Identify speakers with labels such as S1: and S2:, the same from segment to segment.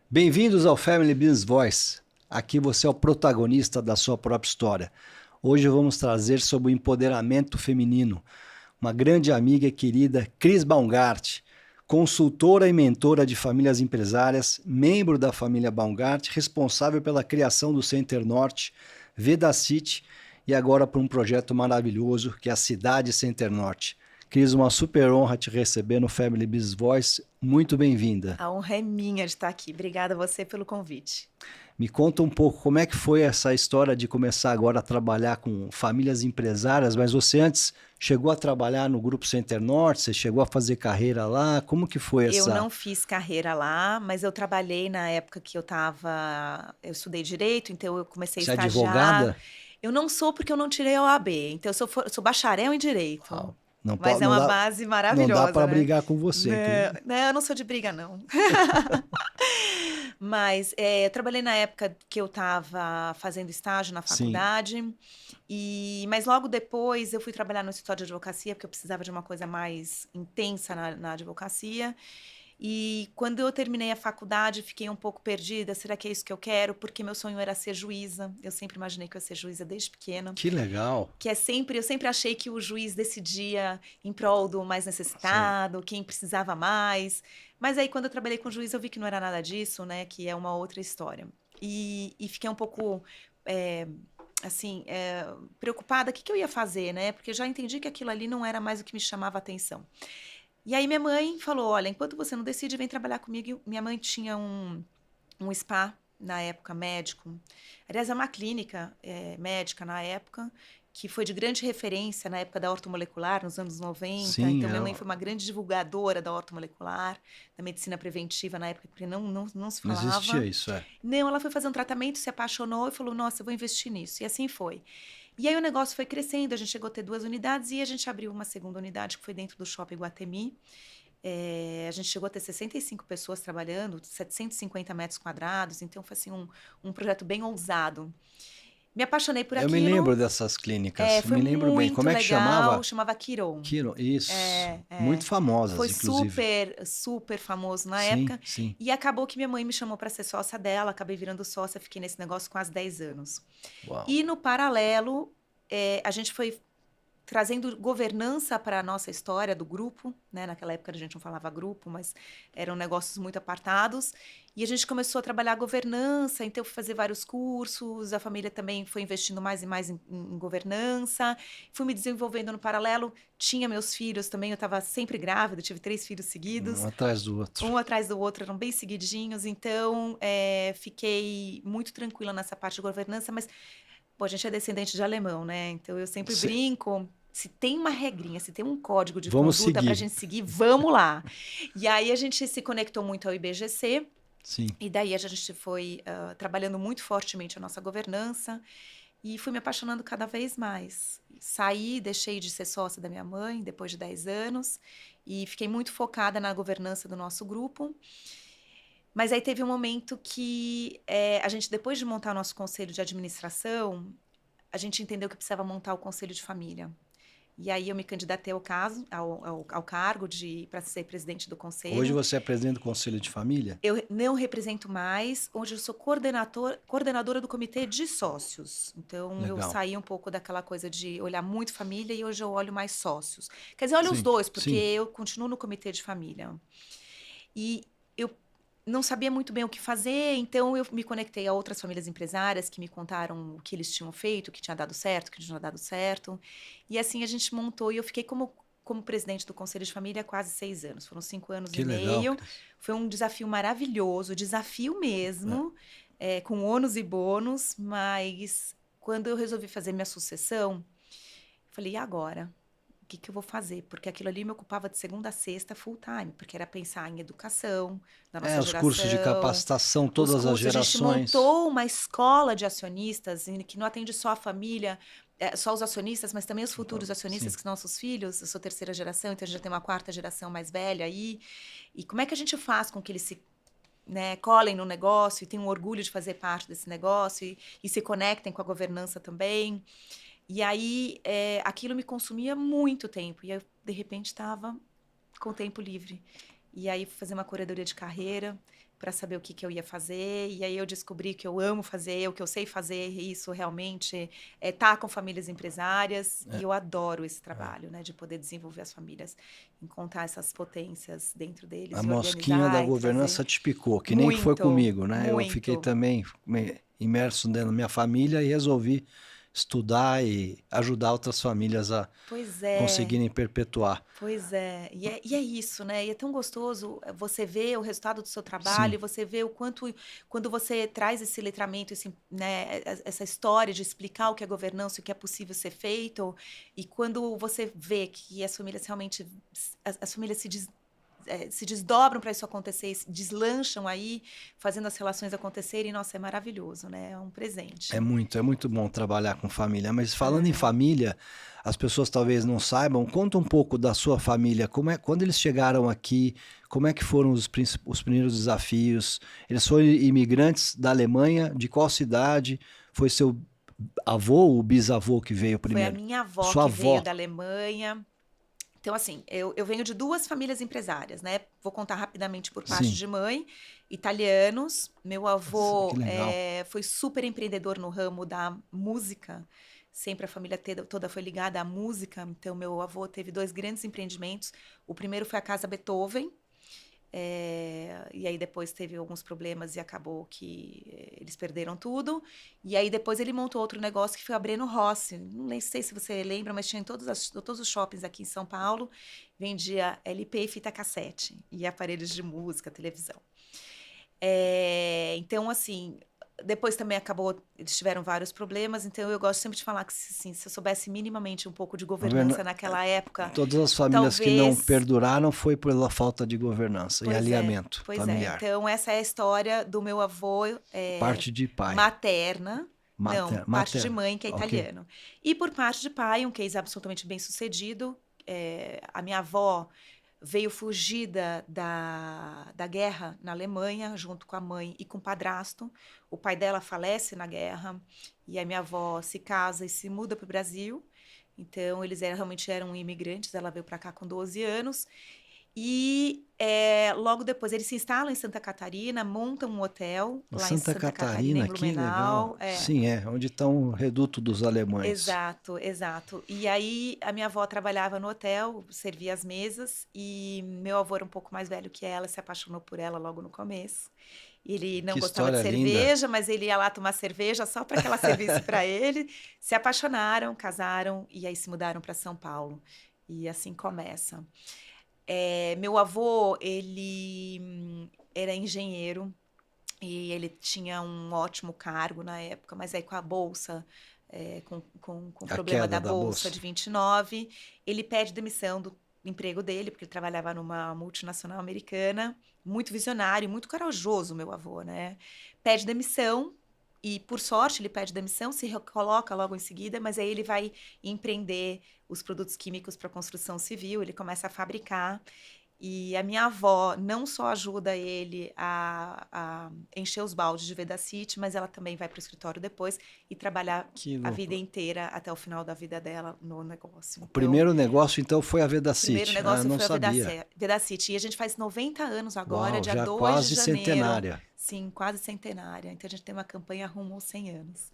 S1: Bem-vindos ao Family Business Voice. Aqui você é o protagonista da sua própria história. Hoje vamos trazer sobre o empoderamento feminino. Uma grande amiga e querida, Cris Baumgart, consultora e mentora de famílias empresárias, membro da família Baumgart, responsável pela criação do Center Norte, Vedacity e agora por um projeto maravilhoso que é a Cidade Center Norte. Cris, uma super honra te receber no Family Business Voice. Muito bem-vinda.
S2: A honra é minha de estar aqui. Obrigada a você pelo convite.
S1: Me conta um pouco como é que foi essa história de começar agora a trabalhar com famílias empresárias, mas você antes chegou a trabalhar no Grupo Center Norte, você chegou a fazer carreira lá, como que foi
S2: Eu
S1: essa...
S2: não fiz carreira lá, mas eu trabalhei na época que eu estudei direito, então eu comecei a
S1: Você é
S2: estagiar.
S1: advogada?
S2: Eu não sou porque eu não tirei a OAB, então eu sou bacharel em direito.
S1: Uau. Não,
S2: Mas é
S1: não
S2: uma
S1: dá,
S2: base
S1: não dá
S2: maravilhosa,
S1: para
S2: né?
S1: brigar com você, Cris.
S2: Não, eu não sou de briga, não. Mas eu trabalhei na época que eu estava fazendo estágio na
S1: Sim.
S2: faculdade, mas logo depois eu fui trabalhar no escritório de advocacia, porque eu precisava de uma coisa mais intensa na advocacia. E quando eu terminei a faculdade, fiquei um pouco perdida. Será que é isso que eu quero? Porque meu sonho era ser juíza. Eu sempre imaginei que eu ia ser juíza desde pequena.
S1: Que legal.
S2: Eu sempre achei que o juiz decidia em prol do mais
S1: Sim.
S2: necessitado, quem precisava mais. Mas aí, quando eu trabalhei com juiz, eu vi que não era nada disso, né? Que é uma outra história. E fiquei um pouco, é, preocupada. O que eu ia fazer, né? Porque eu já entendi que aquilo ali não era mais o que me chamava a atenção. E aí, minha mãe falou, olha, enquanto você não decide, vem trabalhar comigo. E minha mãe tinha um spa, na época, médico. Aliás, é uma clínica médica na época, que foi de grande referência na época da ortomolecular, nos anos 90.
S1: Sim,
S2: Então, minha mãe foi uma grande divulgadora da ortomolecular, da medicina preventiva na época, porque não se
S1: não existia
S2: falava.
S1: isso, é.
S2: Não, ela foi fazer um tratamento, se apaixonou e falou, nossa, eu vou investir nisso. E assim foi. E aí o negócio foi crescendo, a gente chegou a ter 2 unidades e a gente abriu uma segunda unidade, que foi dentro do Shopping Guatemi. A gente chegou a ter 65 pessoas trabalhando, 750 metros quadrados, então foi assim um projeto bem ousado. Me apaixonei por
S1: Eu me lembro
S2: aquilo,
S1: dessas clínicas,
S2: foi
S1: me lembro bem.
S2: muito
S1: Como é que
S2: legal,
S1: chamava?
S2: chamava Quiron.
S1: Quiro, isso.
S2: É,
S1: Muito
S2: é.
S1: famosas,
S2: Foi
S1: inclusive.
S2: super, super famoso na
S1: Sim,
S2: época.
S1: sim.
S2: E acabou que minha mãe me chamou para ser sócia dela, acabei virando sócia, fiquei nesse negócio quase 10 anos.
S1: Uau.
S2: E no paralelo, a gente foi trazendo governança para a nossa história do grupo, né? Naquela época a gente não falava grupo, mas eram negócios muito apartados. E a gente começou a trabalhar a governança, então eu fui fazer vários cursos, a família também foi investindo mais e mais em governança, fui me desenvolvendo no paralelo, tinha meus filhos também, eu estava sempre grávida, tive 3 filhos seguidos,
S1: Um atrás do outro.
S2: um atrás do outro, eram bem seguidinhos, então fiquei muito tranquila nessa parte de governança, mas pô, a gente é descendente de alemão, né? Então eu sempre
S1: Se-
S2: brinco. Se tem uma regrinha, se tem um código de
S1: Vamos
S2: conduta para a
S1: seguir.
S2: gente seguir, vamos lá. E aí a gente se conectou muito ao IBGC,
S1: Sim.
S2: e daí a gente foi trabalhando muito fortemente a nossa governança, e fui me apaixonando cada vez mais. Saí, deixei de ser sócia da minha mãe depois de 10 anos, e fiquei muito focada na governança do nosso grupo. Mas aí teve um momento que a gente, depois de montar o nosso conselho de administração, a gente entendeu que precisava montar o conselho de família. E aí eu me candidatei ao cargo para ser presidente do
S1: Hoje
S2: conselho.
S1: você é presidente do Conselho de Família?
S2: Eu não represento mais, hoje eu sou coordenadora do comitê de sócios. Então eu
S1: Legal.
S2: saí um pouco daquela coisa de olhar muito família e hoje eu olho mais sócios. Quer dizer, eu olho os
S1: Sim,
S2: dois, porque
S1: sim.
S2: eu continuo no comitê de família. E eu não sabia muito bem o que fazer, então eu me conectei a outras famílias empresárias que me contaram o que eles tinham feito, o que tinha dado certo, o que não tinha dado certo. E assim a gente montou e eu fiquei como presidente do Conselho de Família há quase 6 anos. Foram 5 anos
S1: Que
S2: e
S1: legal,
S2: meio.
S1: Cris.
S2: Foi um desafio maravilhoso, desafio
S1: É.
S2: mesmo, com ônus e bônus, mas quando eu resolvi fazer minha sucessão, eu falei, e agora? O que eu vou fazer? Porque aquilo ali me ocupava de segunda a sexta full time, porque era pensar em educação da nossa
S1: Os cursos de
S2: geração,
S1: capacitação,
S2: os
S1: todas as
S2: cursos. A gente
S1: gerações.
S2: montou uma escola de acionistas que não atende só a família, só os acionistas, mas também os futuros
S1: Sim.
S2: acionistas, que são nossos filhos. Eu sou terceira geração, então a gente já tem uma quarta geração mais velha aí. E como é que a gente faz com que eles se, né, colhem no negócio e tenham orgulho de fazer parte desse negócio e se conectem com a governança também? E aí, aquilo me consumia muito tempo. E eu, de repente, estava com tempo livre. E aí fui fazer uma curadoria de carreira para saber o que, que eu ia fazer. E aí eu descobri que eu amo fazer, o que eu sei fazer, isso realmente é estar com famílias empresárias. E eu adoro esse trabalho, né? De poder desenvolver as famílias, encontrar essas potências dentro deles
S1: A
S2: e
S1: mosquinha da
S2: organizar e fazer
S1: governança te picou, que nem foi
S2: muito,
S1: comigo, né? Eu fiquei
S2: muito.
S1: também imerso dentro da minha família e resolvi estudar e ajudar outras famílias a
S2: Pois é.
S1: conseguirem perpetuar.
S2: Pois é, e é isso, né? E é tão gostoso você ver o resultado do seu trabalho, e
S1: Sim,
S2: você vê o quanto, quando você traz esse letramento, né, essa história de explicar o que é governança, o que é possível ser feito, e quando você vê que as famílias realmente, as famílias se desdobram para isso acontecer, se deslancham aí, fazendo as relações acontecerem, nossa, é maravilhoso, né? É um presente.
S1: é muito bom trabalhar com família. Mas falando em
S2: É.
S1: família, as pessoas talvez não saibam, conta um pouco da sua família, quando eles chegaram aqui, como é que foram os primeiros desafios? Eles foram imigrantes da Alemanha, de qual cidade? Foi seu avô ou bisavô que veio
S2: Foi a
S1: primeiro?
S2: minha avó
S1: Sua
S2: que veio
S1: avó.
S2: da Alemanha. Então, assim, eu venho de duas famílias empresárias, né? Vou contar rapidamente por parte
S1: Sim.
S2: de mãe, italianos. Meu
S1: Nossa, que
S2: avô
S1: legal.
S2: foi super empreendedor no ramo da música. Sempre a família toda foi ligada à música. Então, meu avô teve dois grandes empreendimentos. O primeiro foi a Casa Beethoven, e aí depois teve alguns problemas e acabou que eles perderam tudo. E aí depois ele montou outro negócio que foi a Breno Rossi. Não sei se você lembra, mas tinha em todos os shoppings aqui em São Paulo. Vendia LP e fita cassete. E aparelhos de música, televisão. Então, assim, depois também acabou, eles tiveram vários problemas, então eu gosto sempre de falar que assim, se eu soubesse minimamente um pouco de governança naquela época,
S1: Todas as famílias que não
S2: talvez.
S1: perduraram foi pela falta de governança e
S2: Pois é,
S1: alinhamento
S2: pois é.
S1: familiar.
S2: Então, essa é a história do meu avô
S1: Parte de pai.
S2: materna. Não, parte de
S1: Materno.
S2: mãe, que é
S1: Ok.
S2: italiano. E por parte de pai, um case absolutamente bem-sucedido. A minha avó veio fugida da guerra na Alemanha, junto com a mãe e com o padrasto. O pai dela falece na guerra, e a minha avó se casa e se muda para o Brasil. Então, eles realmente eram imigrantes, ela veio para cá com 12 anos. E logo depois eles se instalam em Santa Catarina, montam um hotel
S1: Em
S2: lá em
S1: Santa
S2: Santa Catarina, em
S1: Catarina, que legal.
S2: Blumenau.
S1: Sim, onde estão o reduto dos alemães.
S2: Exato, exato. E aí a minha avó trabalhava no hotel, servia as mesas, e meu avô era um pouco mais velho que ela, se apaixonou por ela logo no começo. Ele não
S1: Que
S2: gostava de
S1: história linda.
S2: cerveja, mas ele ia lá tomar cerveja só para que ela servisse para ele. Se apaixonaram, casaram e aí se mudaram para São Paulo. E assim começa. Meu avô, ele era engenheiro e ele tinha um ótimo cargo na época, mas aí com a bolsa, com o
S1: A
S2: problema
S1: queda
S2: da
S1: da
S2: bolsa
S1: bolsa.
S2: de 29, ele pede demissão do emprego dele, porque ele trabalhava numa multinacional americana, muito visionário, muito corajoso, meu avô, né? Pede demissão. E, por sorte, ele pede demissão, se recoloca logo em seguida, mas aí ele vai empreender os produtos químicos para construção civil, ele começa a fabricar. E a minha avó não só ajuda ele a encher os baldes de Vedacity, mas ela também vai para o escritório depois e trabalhar
S1: Que
S2: a vida
S1: louco.
S2: inteira até o final da vida dela no negócio.
S1: O
S2: Então,
S1: primeiro negócio, então, foi a
S2: o primeiro
S1: Vedacity. Ah, eu
S2: negócio
S1: não
S2: foi a
S1: sabia.
S2: Vedacity. E a gente faz 90 anos agora,
S1: Uau,
S2: dia
S1: já
S2: 2 de
S1: quase
S2: janeiro.
S1: centenária.
S2: Sim, quase centenária. Então a gente tem uma campanha rumo aos 100 anos.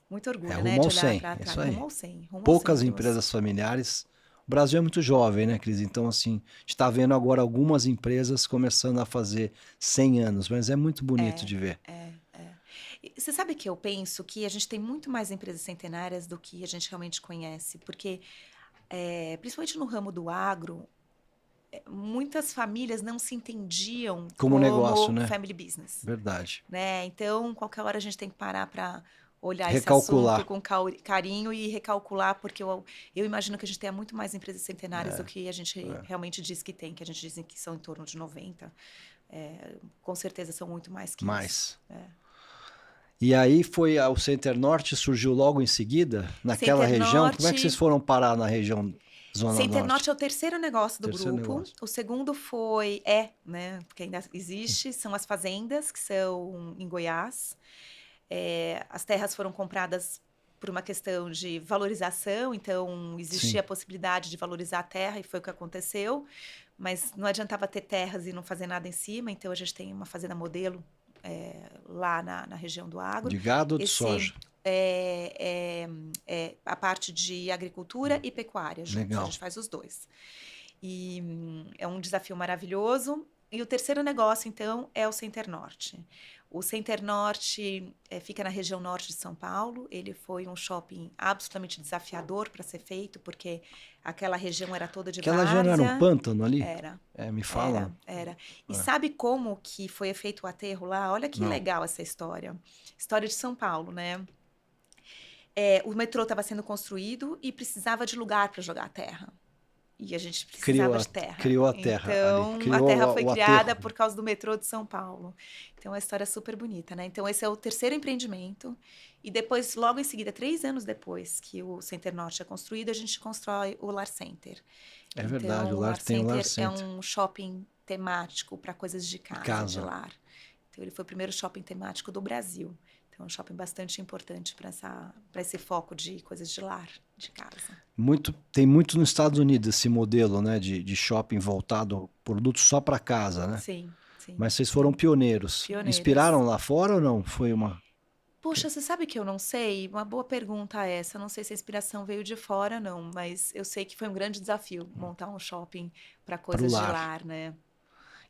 S2: Muito
S1: É
S2: orgulho, né,
S1: rumo
S2: de
S1: ao
S2: olhar
S1: 100,
S2: para
S1: é isso
S2: trás.
S1: aí.
S2: Rumo aos 100,
S1: Poucas
S2: Bruce.
S1: empresas familiares. O Brasil é muito jovem, né, Cris? Então, assim, a gente está vendo agora algumas empresas começando a fazer 100 anos, mas é muito bonito
S2: É,
S1: de ver.
S2: é. E você sabe que eu penso que a gente tem muito mais empresas centenárias do que a gente realmente conhece, porque, principalmente no ramo do agro, muitas famílias não se entendiam
S1: Como negócio,
S2: como
S1: né?
S2: family business,
S1: Verdade.
S2: né? Então, qualquer hora a gente tem que parar para olhar esse assunto
S1: Recalcular.
S2: com carinho e recalcular, porque eu imagino que a gente tenha muito mais empresas centenárias do que a gente realmente diz que tem, que a gente diz que são em torno de 90. Com certeza são muito mais que isso.
S1: Mais. E aí foi o Center Norte, surgiu logo em seguida, naquela
S2: Center
S1: região. Como é que
S2: Norte.
S1: vocês foram parar na região Zona
S2: Center
S1: Norte?
S2: Norte é o terceiro negócio do
S1: Terceiro
S2: grupo.
S1: negócio.
S2: O segundo né? Porque ainda existe, são as fazendas, que são em Goiás. As terras foram compradas por uma questão de valorização, então existia
S1: Sim.
S2: a possibilidade de valorizar a terra e foi o que aconteceu, mas não adiantava ter terras e não fazer nada em cima, então a gente tem uma fazenda modelo lá na região do Agro.
S1: De gado ou de
S2: Esse
S1: soja?
S2: é a parte de agricultura e pecuária juntos, a
S1: Legal.
S2: gente faz os dois. E é um desafio maravilhoso. E o terceiro negócio, então, é o Center Norte. O Center Norte fica na região norte de São Paulo. Ele foi um shopping absolutamente desafiador para ser feito, porque aquela região era toda de
S1: Aquela já não era um
S2: várzea.
S1: pântano ali?
S2: Era,
S1: Me falam.
S2: era. E
S1: É.
S2: sabe como que foi feito o aterro lá? Olha que
S1: Não.
S2: legal essa história. História de São Paulo, né? O metrô estava sendo construído e precisava de lugar para jogar a terra. E a gente precisava de terra.
S1: Criou a terra ali.
S2: Então,
S1: Criou
S2: a terra foi
S1: o
S2: criada
S1: aterro.
S2: por causa do metrô de São Paulo. Então, é uma história super bonita, né? Então, esse é o terceiro empreendimento. E depois, logo em seguida, 3 anos depois que o Center Norte é construído, a gente constrói o Lar Center.
S1: É verdade,
S2: Então,
S1: o
S2: o Lar
S1: tem o Lar
S2: Center é
S1: Center.
S2: um shopping temático para coisas de casa, de lar. Então, ele foi o primeiro shopping temático do Brasil. Então, é um shopping bastante importante para esse foco de coisas de lar, de casa.
S1: Tem muito nos Estados Unidos esse modelo, né, de shopping voltado, produtos só para casa, né?
S2: Sim, sim.
S1: Mas vocês foram pioneiros.
S2: Pioneiros.
S1: Inspiraram lá fora ou não? Foi uma...
S2: Poxa, você sabe que eu não sei? Uma boa pergunta essa. Eu não sei se a inspiração veio de fora, não. Mas eu sei que foi um grande desafio montar um shopping para coisas de lar, né?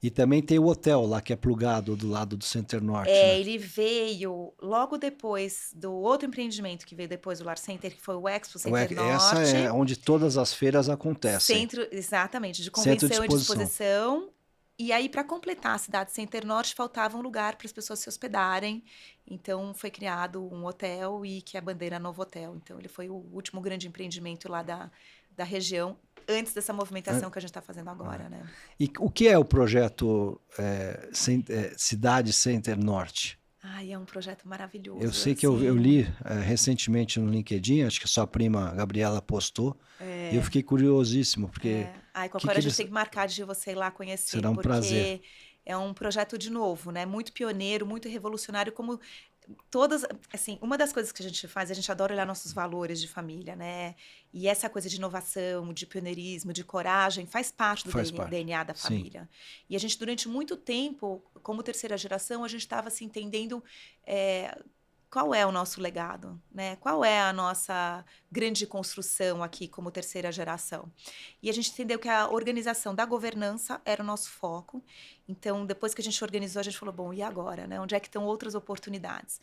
S1: E também tem o hotel lá que é plugado do lado do Center Norte, né?
S2: Ele veio logo depois do outro empreendimento que veio depois do Lar Center, que foi o Expo Center Norte.
S1: Essa é onde todas as feiras acontecem.
S2: Centro, exatamente, de convenção e disposição. E aí, para completar a cidade Center Norte, faltava um lugar para as pessoas se hospedarem. Então, foi criado um hotel e que é a bandeira Novo Hotel. Então, ele foi o último grande empreendimento lá da região, antes dessa movimentação que a gente está fazendo agora, né?
S1: E o que é o projeto Cidade Center Norte?
S2: Ai, é um projeto maravilhoso.
S1: Eu sei que eu li recentemente no LinkedIn, acho que a sua prima Gabriela postou, e eu fiquei curiosíssimo, porque...
S2: qualquer hora a gente tem que marcar de você ir lá conhecer.
S1: Será um prazer.
S2: É um projeto de novo, né? Muito pioneiro, muito revolucionário, como assim, uma das coisas que a gente faz, a gente adora olhar nossos valores de família, né? E essa coisa de inovação, de pioneirismo, de coragem, faz parte do DNA da família. Sim. E a gente, durante muito tempo, como terceira geração, a gente estava se entendendo qual é o nosso legado, né? Qual é a nossa grande construção aqui como terceira geração? E a gente entendeu que a organização da governança era o nosso foco. Então, depois que a gente organizou, a gente falou, bom, e agora, né? Onde é que estão outras oportunidades?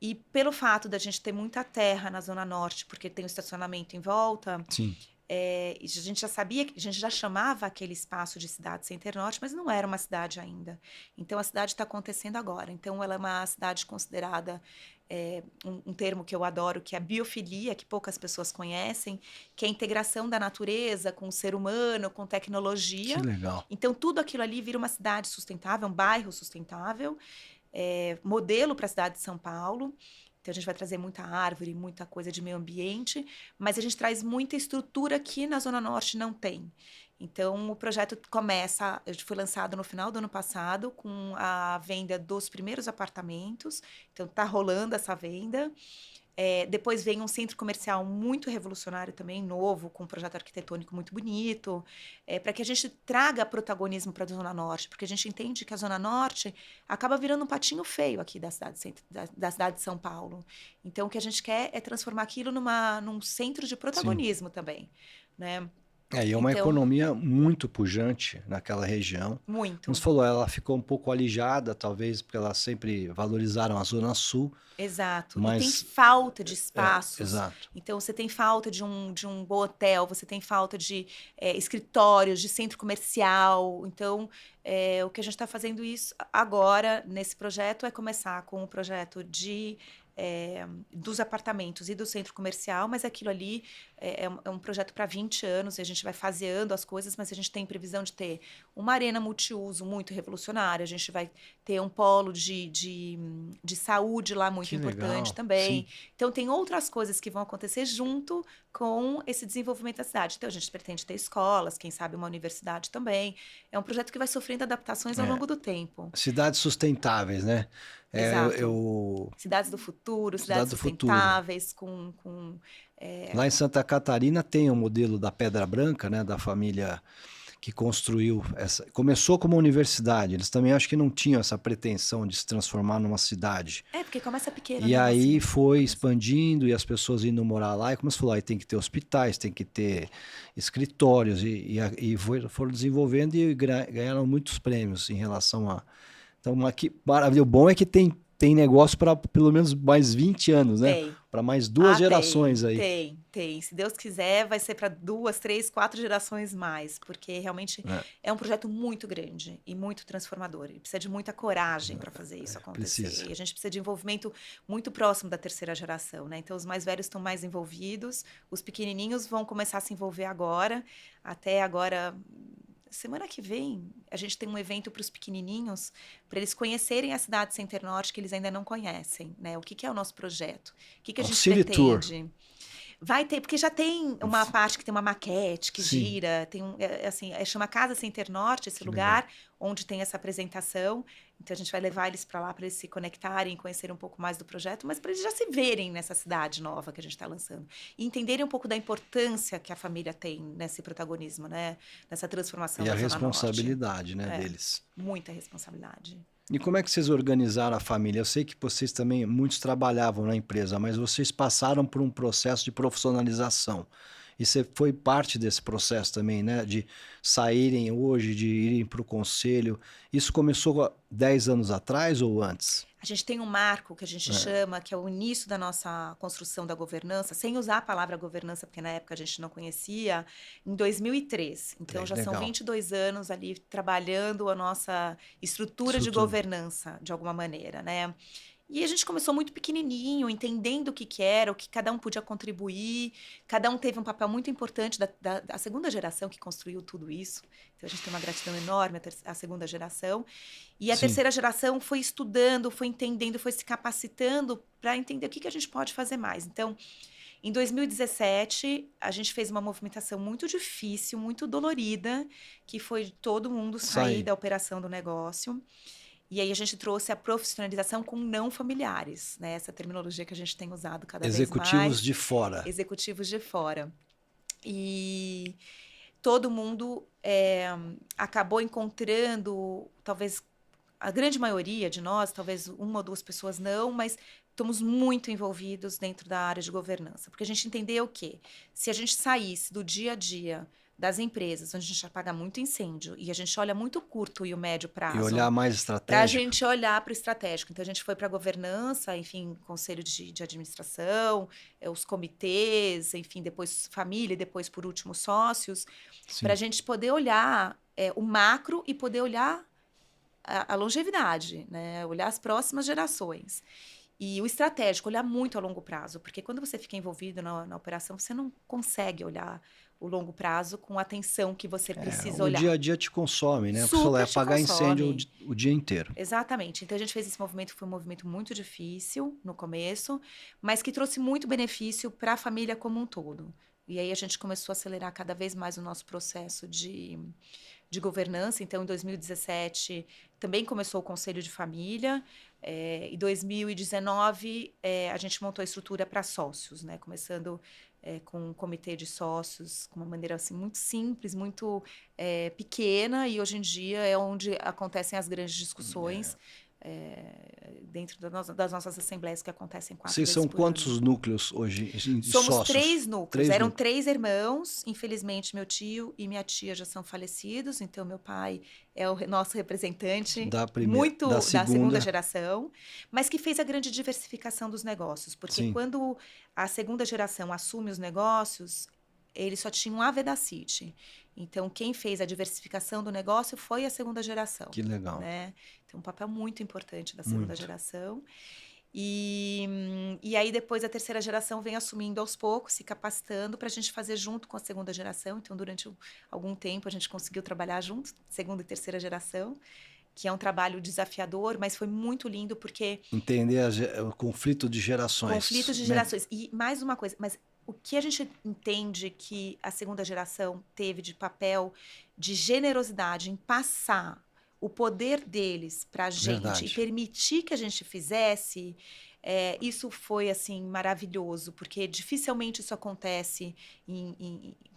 S2: E pelo fato da gente ter muita terra na Zona Norte, porque tem o estacionamento em volta...
S1: Sim.
S2: A gente já sabia, a gente já chamava aquele espaço de cidade Center Norte, mas não era uma cidade ainda. Então, a cidade está acontecendo agora. Então, ela é uma cidade considerada, um termo que eu adoro, que é a biofilia, que poucas pessoas conhecem, que é a integração da natureza com o ser humano, com tecnologia.
S1: Que legal.
S2: Então, tudo aquilo ali vira uma cidade sustentável, um bairro sustentável, modelo para a cidade de São Paulo. Então, a gente vai trazer muita árvore, muita coisa de meio ambiente, mas a gente traz muita estrutura que na Zona Norte não tem. Então, o projeto foi lançado no final do ano passado, com a venda dos primeiros apartamentos. Então, está rolando essa venda. Depois vem um centro comercial muito revolucionário também, novo, com um projeto arquitetônico muito bonito, para que a gente traga protagonismo para a Zona Norte, porque a gente entende que a Zona Norte acaba virando um patinho feio aqui da cidade de São Paulo. Então, o que a gente quer é transformar aquilo num centro de protagonismo também, né?
S1: E é uma economia muito pujante naquela região.
S2: Muito.
S1: Como você falou, ela ficou um pouco alijada, talvez, porque elas sempre valorizaram a Zona Sul.
S2: Exato.
S1: Mas...
S2: E tem falta de espaços.
S1: Exato.
S2: Então, você tem falta de um bom hotel, você tem falta de escritórios, de centro comercial. Então, o que a gente está fazendo isso agora, nesse projeto, é começar com o projeto dos apartamentos e do centro comercial, mas aquilo ali é um projeto para 20 anos, e a gente vai faseando as coisas, mas a gente tem previsão de ter uma arena multiuso muito revolucionária, a gente vai ter um polo de saúde lá muito importante também. Sim. Então, tem outras coisas que vão acontecer junto com esse desenvolvimento da cidade. Então, a gente pretende ter escolas, quem sabe uma universidade também. É um projeto que vai sofrendo adaptações ao longo do tempo.
S1: Cidades sustentáveis, né?
S2: Exato.
S1: Eu
S2: Cidades do futuro, cidades
S1: Cidade do Futuro.
S2: sustentáveis,
S1: Lá em Santa Catarina tem o modelo da Pedra Branca, né, da família que construiu essa. Começou como universidade, eles também acho que não tinham essa pretensão de se transformar numa cidade.
S2: porque começa pequeno,
S1: E
S2: né,
S1: aí
S2: Mocinho?
S1: foi
S2: Começa.
S1: expandindo e as pessoas indo morar lá, e como você falou, aí tem que ter hospitais, tem que ter escritórios, foram desenvolvendo e ganharam muitos prêmios em relação a. Então, aqui, maravilha. O bom é que tem negócio para pelo menos mais 20 anos, né?
S2: Tem.
S1: Para mais duas gerações
S2: Tem,
S1: aí.
S2: tem. Se Deus quiser, vai ser para 2, 3, 4 gerações mais, porque realmente
S1: É,
S2: é um projeto muito grande e muito transformador. E precisa de muita coragem para fazer isso acontecer.
S1: precisa.
S2: E a gente precisa de envolvimento muito próximo da terceira geração, né? Então, os mais velhos estão mais envolvidos, os pequenininhos vão começar a se envolver agora. Até agora, semana que vem, a gente tem um evento para os pequenininhos, para eles conhecerem a cidade Center Norte que eles ainda não conhecem, né? O que que é o nosso projeto? O que que a
S1: Um
S2: gente
S1: City Tour.
S2: pretende? Vai ter, porque já tem uma parte que tem uma maquete que
S1: Sim,
S2: gira, chama Casa Center Norte, esse
S1: que legal.
S2: lugar onde tem essa apresentação. Então a gente vai levar eles para lá para eles se conectarem, conhecerem um pouco mais do projeto, mas para eles já se verem nessa cidade nova que a gente está lançando e entenderem um pouco da importância que a família tem nesse protagonismo, né? Nessa transformação
S1: E a
S2: da Zona Norte.
S1: responsabilidade, né,
S2: É,
S1: deles.
S2: muita responsabilidade.
S1: E como é que vocês organizaram a família? Eu sei que vocês também, muitos trabalhavam na empresa, mas vocês passaram por um processo de profissionalização. E você foi parte desse processo também, né? De saírem hoje, de irem para o conselho. Isso começou há 10 anos atrás ou antes?
S2: A gente tem um marco que a gente
S1: É,
S2: chama, que é o início da nossa construção da governança, sem usar a palavra governança, porque na época a gente não conhecia, em 2003. Então já são
S1: legal.
S2: 22 anos ali trabalhando a nossa estrutura de
S1: Estrutura.
S2: governança, de alguma maneira, né? E a gente começou muito pequenininho, entendendo o que que era, o que cada um podia contribuir. Cada um teve um papel muito importante da segunda geração que construiu tudo isso. Então a gente tem uma gratidão enorme à segunda geração. E a
S1: Sim.
S2: terceira geração foi estudando, foi entendendo, foi se capacitando para entender o que que a gente pode fazer mais. Então, em 2017, a gente fez uma movimentação muito difícil, muito dolorida, que foi de todo mundo sair
S1: Saí.
S2: da operação do negócio. E aí a gente trouxe a profissionalização com não familiares, né? Essa terminologia que a gente tem usado cada vez
S1: Executivos
S2: mais,
S1: de fora.
S2: executivos de fora. E todo mundo acabou encontrando, talvez a grande maioria de nós, talvez uma ou duas pessoas não, mas estamos muito envolvidos dentro da área de governança. Porque a gente entendeu que se a gente saísse do dia a dia das empresas, onde a gente apaga muito incêndio e a gente olha muito o curto e o médio
S1: E
S2: prazo,
S1: olhar mais
S2: para a
S1: estratégico.
S2: gente olhar para o estratégico. Então, a gente foi para a governança, enfim, conselho de administração, os comitês, enfim, depois família, e depois, por último, sócios, para a
S1: Sim.
S2: gente poder olhar o macro e poder olhar a longevidade, né? Olhar as próximas gerações. E o estratégico, olhar muito a longo prazo, porque quando você fica envolvido na operação, você não consegue olhar o longo prazo com a atenção que você precisa
S1: O dia
S2: olhar.
S1: a dia te consome, né? Porque você vai
S2: Super te
S1: apagar incêndio
S2: consome.
S1: o dia inteiro.
S2: Exatamente. Então a gente fez esse movimento, foi um movimento muito difícil no começo, mas que trouxe muito benefício para a família como um todo. E aí a gente começou a acelerar cada vez mais o nosso processo de governança. Então, em 2017, também começou o Conselho de Família. Em 2019, a gente montou a estrutura para sócios, né? Começando com um comitê de sócios, com uma maneira assim, muito simples, muito pequena, e hoje em dia é onde acontecem as grandes discussões dentro das nossas assembleias que acontecem 4
S1: Vocês
S2: vezes
S1: são
S2: por ano.
S1: quantos núcleos hoje de
S2: Somos
S1: sócios?
S2: 3 núcleos.
S1: 3
S2: Eram
S1: núcleos.
S2: 3 irmãos. Infelizmente, meu tio e minha tia já são falecidos. Então, meu pai é o nosso representante,
S1: Da primeira,
S2: muito
S1: da
S2: da segunda
S1: segunda,
S2: geração, mas que fez a grande diversificação dos negócios. Porque
S1: sim,
S2: quando a segunda geração assume os negócios, eles só tinham a Vedacity. Então, quem fez a diversificação do negócio foi a segunda geração,
S1: que legal,
S2: né? Tem um papel muito importante da segunda
S1: muito.
S2: geração. E aí depois a terceira geração vem assumindo aos poucos, se capacitando para a gente fazer junto com a segunda geração. Então, durante algum tempo, a gente conseguiu trabalhar junto, segunda e terceira geração, que é um trabalho desafiador, mas foi muito lindo porque
S1: Entender o conflito de gerações.
S2: conflitos de gerações. E mais uma coisa, mas o que a gente entende que a segunda geração teve de papel de generosidade em passar o poder deles para a gente e
S1: Verdade.
S2: permitir que a gente fizesse, isso foi assim maravilhoso, porque dificilmente isso acontece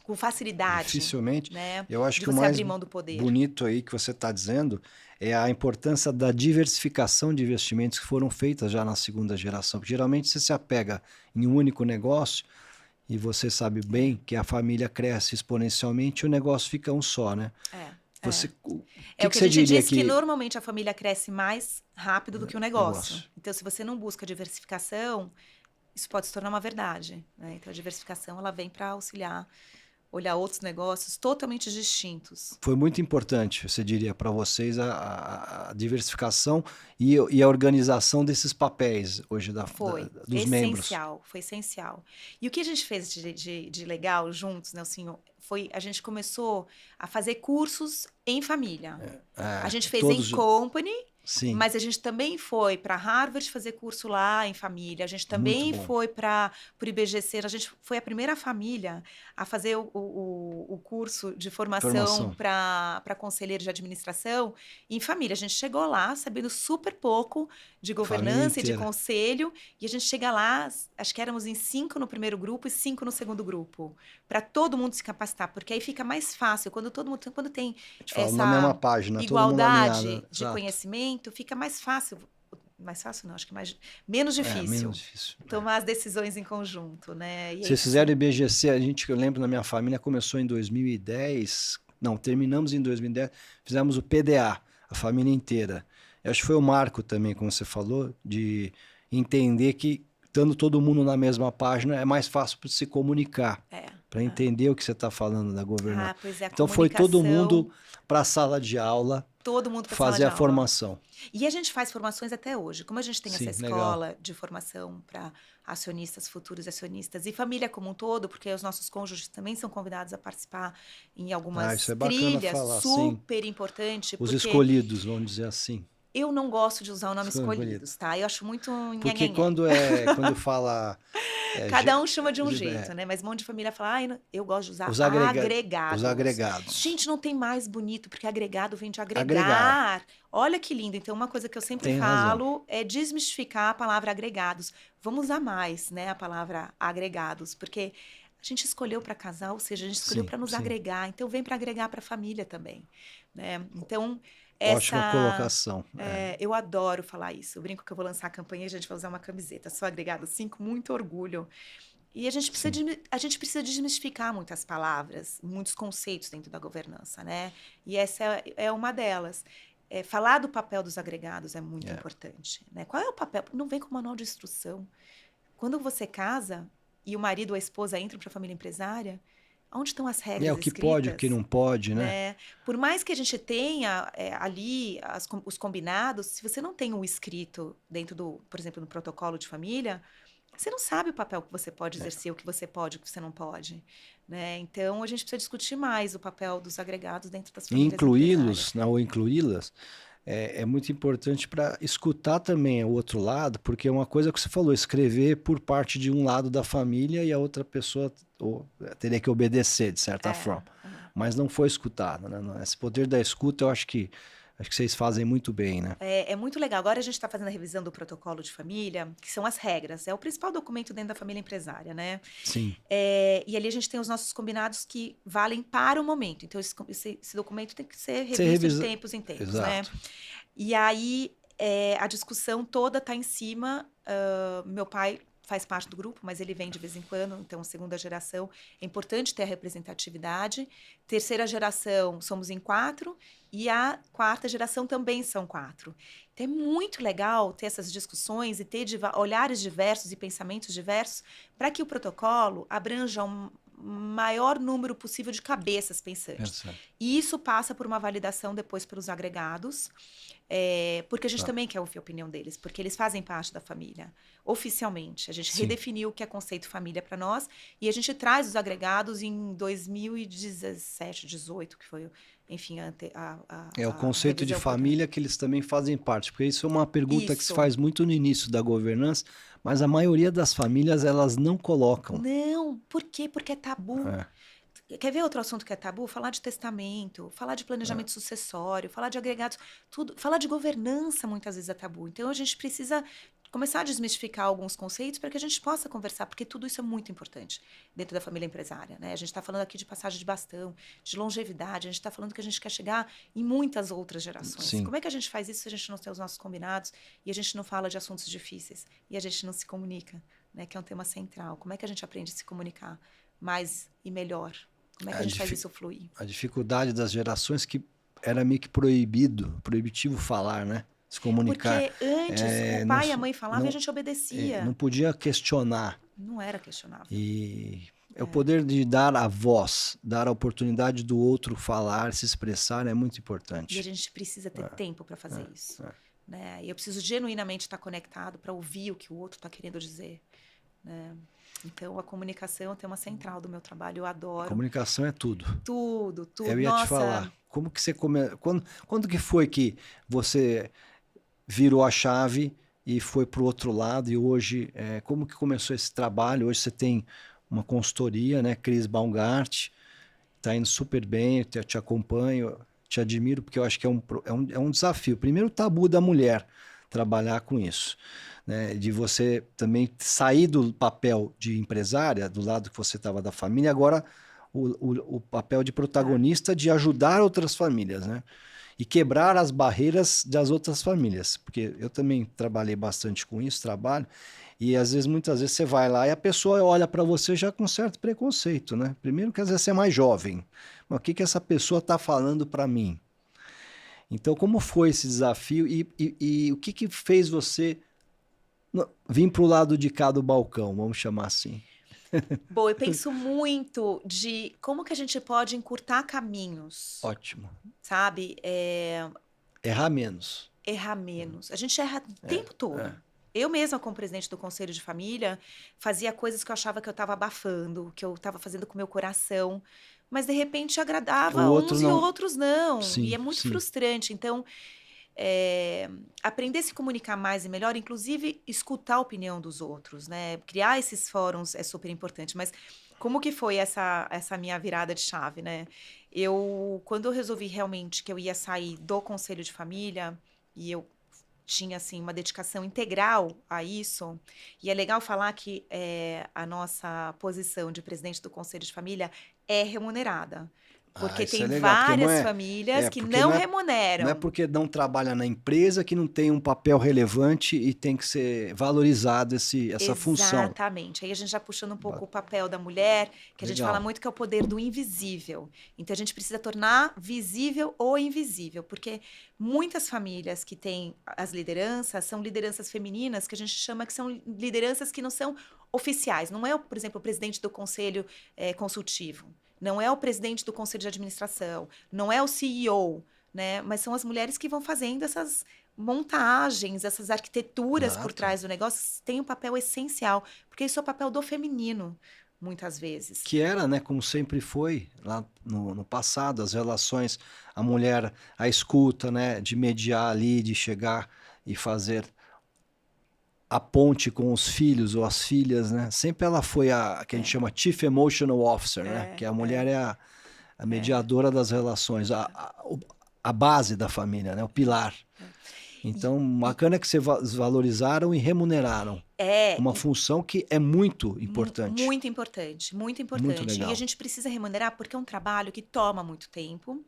S2: com facilidade,
S1: Dificilmente.
S2: né?
S1: Eu acho
S2: De
S1: que o
S2: você
S1: mais
S2: abrir mão do poder.
S1: bonito aí que você está dizendo é a importância da diversificação de investimentos que foram feitas já na segunda geração. Porque geralmente você se apega em um único negócio e você sabe bem que a família cresce exponencialmente e o negócio fica um só, né?
S2: É,
S1: Você,
S2: é.
S1: o
S2: É o
S1: que
S2: que a
S1: você
S2: gente
S1: diria
S2: diz que
S1: que
S2: normalmente a família cresce mais rápido do que o negócio.
S1: negócio?
S2: Então, se você não busca diversificação, isso pode se tornar uma verdade, né? Então, a diversificação ela vem para auxiliar, olhar outros negócios totalmente distintos.
S1: Foi muito importante, você diria, para vocês a diversificação e a organização desses papéis hoje
S2: Foi
S1: dos membros.
S2: essencial, foi essencial. E o que a gente fez de legal juntos, Nelsinho, foi a gente começou a fazer cursos em família. A gente fez em
S1: Todos,
S2: company,
S1: sim,
S2: mas a gente também foi para Harvard fazer curso lá em família. A gente
S1: muito
S2: também
S1: bom.
S2: foi para o IBGC. A gente foi a primeira família a fazer o curso de formação
S1: Formação.
S2: para conselheiro de administração em família. A gente chegou lá sabendo super pouco de
S1: Família
S2: governança e de
S1: inteira.
S2: conselho, e a gente chega lá, acho que éramos em 5 no primeiro grupo e 5 no segundo grupo, para todo mundo se capacitar, porque aí fica mais fácil quando quando tem
S1: A gente fala na mesma
S2: essa
S1: página, todo mundo
S2: igualdade
S1: alinhado.
S2: de
S1: Exato.
S2: conhecimento, fica mais fácil não, acho que menos
S1: Menos
S2: difícil
S1: difícil.
S2: tomar as decisões em conjunto, né? E
S1: Vocês fizeram IBGC, eu lembro na minha família, começou em 2010, não, terminamos em 2010, fizemos o PDA, a família inteira. Eu acho que foi o marco também, como você falou, de entender que, estando todo mundo na mesma página, é mais fácil para se comunicar, para entender o que você está falando da governança.
S2: pois é, a
S1: Então foi todo
S2: comunicação,
S1: mundo para a sala de aula
S2: todo mundo para a sala
S1: fazer
S2: de
S1: a
S2: aula.
S1: formação.
S2: E a gente faz formações até hoje. Como a gente tem
S1: Sim,
S2: essa
S1: legal.
S2: escola de formação para acionistas, futuros acionistas e família como um todo, porque os nossos cônjuges também são convidados a participar em algumas
S1: Isso é bacana
S2: trilhas,
S1: falar, sim.
S2: super importante,
S1: Os
S2: porque
S1: escolhidos, vamos dizer assim.
S2: eu não gosto de usar o nome
S1: Escolhidos.
S2: escolhidos, tá? Eu acho muito
S1: Porque
S2: nhanhanhé.
S1: quando fala...
S2: Cada um chama de um jeito, né? Mas um monte de família fala, eu gosto de usar
S1: Os
S2: agregados.
S1: agregados.
S2: Gente, não tem mais bonito, porque agregado vem de agregar.
S1: Agregar.
S2: Olha que lindo. Então, uma coisa que eu sempre
S1: Tem
S2: falo é desmistificar a palavra agregados. Vamos usar mais, né, a palavra agregados, porque a gente escolheu para casar, ou seja, a gente escolheu
S1: Sim,
S2: para nos
S1: sim.
S2: agregar. Então, vem para agregar para a família também, né? Então,
S1: Ótima colocação.
S2: eu adoro falar isso. Eu brinco que eu vou lançar a campanha e a gente vai usar uma camiseta. Sou agregado 5, muito orgulho. E a gente precisa desmistificar muitas palavras, muitos conceitos dentro da governança, né? E essa é uma delas. Falar do papel dos agregados é muito importante, né? Qual é o papel? Não vem com manual de instrução. Quando você casa e o marido ou a esposa entram para a família empresária, onde estão as regras
S1: O que
S2: escritas?
S1: pode, o que não pode, né?
S2: Por mais que a gente tenha ali os combinados, se você não tem um escrito dentro do, por exemplo, no protocolo de família, você não sabe o papel que você pode exercer, o que você pode, o que você não pode, né? Então, a gente precisa discutir mais o papel dos agregados dentro das
S1: E
S2: famílias
S1: incluí-los, né, ou incluí-las, é muito importante para escutar também o outro lado, porque é uma coisa que você falou, escrever por parte de um lado da família e a outra pessoa teria que obedecer, de certa forma. Mas não foi escutado, né? Esse poder da escuta, eu acho que vocês fazem muito bem, né?
S2: É muito legal. Agora a gente está fazendo a revisão do protocolo de família, que são as regras. É o principal documento dentro da família empresária, né?
S1: Sim.
S2: E ali a gente tem os nossos combinados que valem para o momento. Então, esse documento tem que ser revisto de tempos em tempos, né? E aí, a discussão toda está em cima. Meu pai faz parte do grupo, mas ele vem de vez em quando, então segunda geração, é importante ter a representatividade. Terceira geração, somos em 4, e a quarta geração também são 4. Então é muito legal ter essas discussões e ter olhares diversos e pensamentos diversos para que o protocolo abranja um maior número possível de cabeças pensantes. E isso passa por uma validação depois pelos agregados, porque a gente também quer ouvir a opinião deles, porque eles fazem parte da família, oficialmente. A gente redefiniu o que é conceito família para nós, e a gente traz os agregados em 2017, 2018, que foi, enfim,
S1: o conceito de família que eles também fazem parte, porque isso é uma pergunta que se faz muito no início da governança, mas a maioria das famílias, elas não colocam.
S2: Não, por quê? Porque é tabu. Quer ver outro assunto que é tabu? Falar de testamento, falar de planejamento sucessório, falar de agregados, tudo, falar de governança muitas vezes é tabu. Então a gente precisa começar a desmistificar alguns conceitos para que a gente possa conversar, porque tudo isso é muito importante dentro da família empresária, né? A gente está falando aqui de passagem de bastão, de longevidade, a gente está falando que a gente quer chegar em muitas outras gerações.
S1: Sim.
S2: Como é que a gente faz isso se a gente não tem os nossos combinados e a gente não fala de assuntos difíceis e a gente não se comunica, né? Que é um tema central. Como é que a gente aprende a se comunicar mais e melhor? Como é que a gente faz isso fluir?
S1: A dificuldade das gerações que era meio que proibitivo falar, né? Se comunicar.
S2: Porque antes o pai e a mãe falavam e a gente obedecia.
S1: Não podia questionar.
S2: Não era questionável.
S1: E é o poder de dar a voz, dar a oportunidade do outro falar, se expressar, é muito importante.
S2: E a gente precisa ter tempo para fazer isso. Né? E eu preciso genuinamente estar conectado para ouvir o que o outro está querendo dizer. Né? Então, a comunicação é um tema central do meu trabalho, eu adoro.
S1: Comunicação é tudo.
S2: Tudo.
S1: Eu ia te falar, como que você quando que foi que você virou a chave e foi para o outro lado e hoje, como que começou esse trabalho? Hoje você tem uma consultoria, né? Cris Baumgart, está indo super bem, eu te acompanho, te admiro, porque eu acho que é um desafio. Primeiro, o tabu da mulher, trabalhar com isso. Né, de você também sair do papel de empresária, do lado que você estava da família, agora o papel de protagonista de ajudar outras famílias, né? E quebrar as barreiras das outras famílias, porque eu também trabalhei bastante com isso, trabalho, e muitas vezes você vai lá e a pessoa olha para você já com certo preconceito, né? Primeiro que às vezes você é mais jovem, mas o que essa pessoa está falando para mim? Então, como foi esse desafio e o que fez você vim para o lado de cá do balcão, vamos chamar assim?
S2: Bom, eu penso muito de como que a gente pode encurtar caminhos.
S1: Ótimo.
S2: Sabe?
S1: Errar menos.
S2: Errar menos. A gente erra o tempo todo. Eu mesma, como presidente do Conselho de Família, fazia coisas que eu achava que eu estava abafando, que eu estava fazendo com o meu coração, mas de repente agradava uns e outros não.
S1: Sim,
S2: e é muito frustrante. Então, aprender a se comunicar mais e melhor, inclusive escutar a opinião dos outros, né? Criar esses fóruns é super importante, mas como que foi essa minha virada de chave, né? Quando eu resolvi realmente que eu ia sair do Conselho de Família, e eu tinha, assim, uma dedicação integral a isso, e é legal falar que a nossa posição de presidente do Conselho de Família é remunerada. Porque tem várias famílias que não remuneram.
S1: Não é porque não trabalha na empresa que não tem um papel relevante e tem que ser valorizado essa função.
S2: Exatamente. Aí a gente já puxando um pouco o papel da mulher, que a gente fala muito que é o poder do invisível. Então a gente precisa tornar visível o invisível, porque muitas famílias que têm as lideranças são lideranças femininas, que a gente chama que são lideranças que não são oficiais. Não é, por exemplo, o presidente do conselho consultivo. Não é o presidente do conselho de administração, não é o CEO, né? Mas são as mulheres que vão fazendo essas montagens, essas arquiteturas por trás do negócio, tem um papel essencial, porque isso é o papel do feminino, muitas vezes.
S1: Que era, né, como sempre foi lá no passado, as relações, a mulher, a escuta, né, de mediar ali, de chegar e fazer a ponte com os filhos ou as filhas, né? Sempre ela foi a que a gente chama Chief Emotional Officer, né? Que a mulher é a mediadora das relações, a base da família, né? O pilar. Então, bacana que vocês valorizaram e remuneraram. Uma função que é muito importante.
S2: Muito importante, muito importante.
S1: Muito legal.
S2: E a gente precisa remunerar porque é um trabalho que toma muito tempo.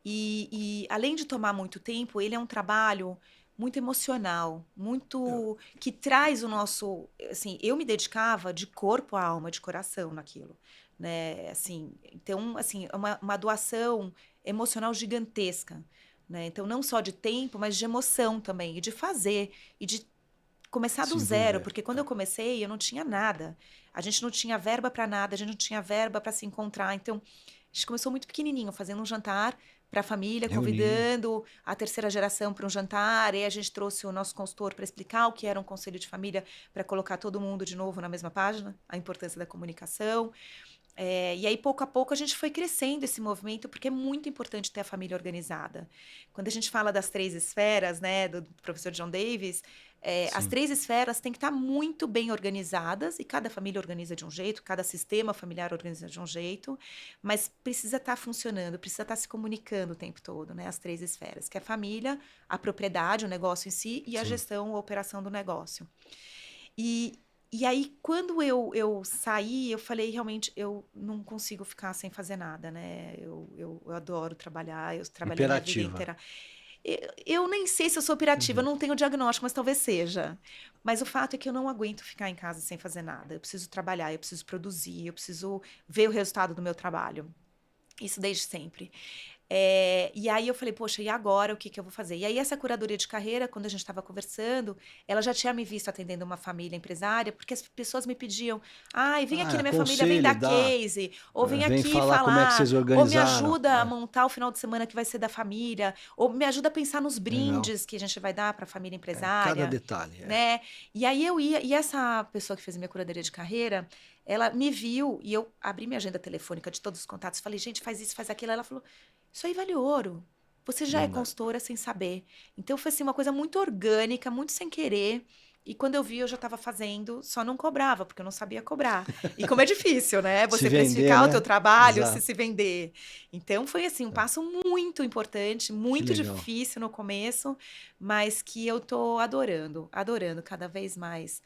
S2: E além de tomar muito tempo, ele é um trabalho muito emocional, muito que traz o nosso, assim, eu me dedicava de corpo, alma, de coração naquilo, né? Assim, então, assim, é uma doação emocional gigantesca, né? Então, não só de tempo, mas de emoção também, e de fazer, e de começar do zero, porque quando eu comecei, eu não tinha nada. A gente não tinha verba para nada, a gente não tinha verba para se encontrar. Então, a gente começou muito pequenininho, fazendo um jantar para a família, convidando a terceira geração para um jantar. E a gente trouxe o nosso consultor para explicar o que era um conselho de família, para colocar todo mundo de novo na mesma página, a importância da comunicação. E aí, pouco a pouco, a gente foi crescendo esse movimento, porque é muito importante ter a família organizada. Quando a gente fala das 3 esferas, né, do professor John Davis, As
S1: Sim.
S2: 3 esferas têm que estar muito bem organizadas, e cada família organiza de um jeito, cada sistema familiar organiza de um jeito, mas precisa estar funcionando, precisa estar se comunicando o tempo todo, né? As 3 esferas, que é a família, a propriedade, o negócio em si, e a
S1: Sim.
S2: gestão, a operação do negócio. E, e aí, quando eu saí, eu falei, realmente, eu não consigo ficar sem fazer nada, né? Eu adoro trabalhar, eu trabalhei minha vida
S1: Imperativa.
S2: inteira. Eu nem sei se eu sou operativa, eu
S1: Uhum.
S2: não tenho diagnóstico, mas talvez seja. Mas o fato é que eu não aguento ficar em casa sem fazer nada. Eu preciso trabalhar, eu preciso produzir, eu preciso ver o resultado do meu trabalho. Isso desde sempre. E aí eu falei, poxa, e agora o que que eu vou fazer? E aí essa curadoria de carreira, quando a gente estava conversando, ela já tinha me visto atendendo uma família empresária, porque as pessoas me pediam, ai, vem aqui na minha família, vem
S1: Conselho,
S2: dar
S1: dá.
S2: case, ou vem
S1: Vem
S2: aqui
S1: falar como é que
S2: falar,
S1: vocês
S2: ou me
S1: organizaram.
S2: ajuda a montar o final de semana que vai ser da família, ou me ajuda a pensar nos
S1: Legal.
S2: brindes que a gente vai dar para a família
S1: Cada
S2: empresária,
S1: detalhe.
S2: né? E aí eu ia, e essa pessoa que fez a minha curadoria de carreira, ela me viu e eu abri minha agenda telefônica de todos os contatos, falei, gente, faz isso, faz aquilo. Ela falou, isso aí vale ouro. Você já é
S1: Verdade.
S2: consultora sem saber. Então foi assim uma coisa muito orgânica, muito sem querer. E quando eu vi, eu já estava fazendo, só não cobrava, porque eu não sabia cobrar. E como é difícil, né?
S1: Se
S2: Você
S1: vender,
S2: precificar o teu
S1: né?
S2: trabalho,
S1: Exato.
S2: se vender. Então foi assim, um passo muito importante,
S1: Que
S2: muito
S1: legal.
S2: difícil no começo, mas que eu tô adorando, adorando cada vez mais.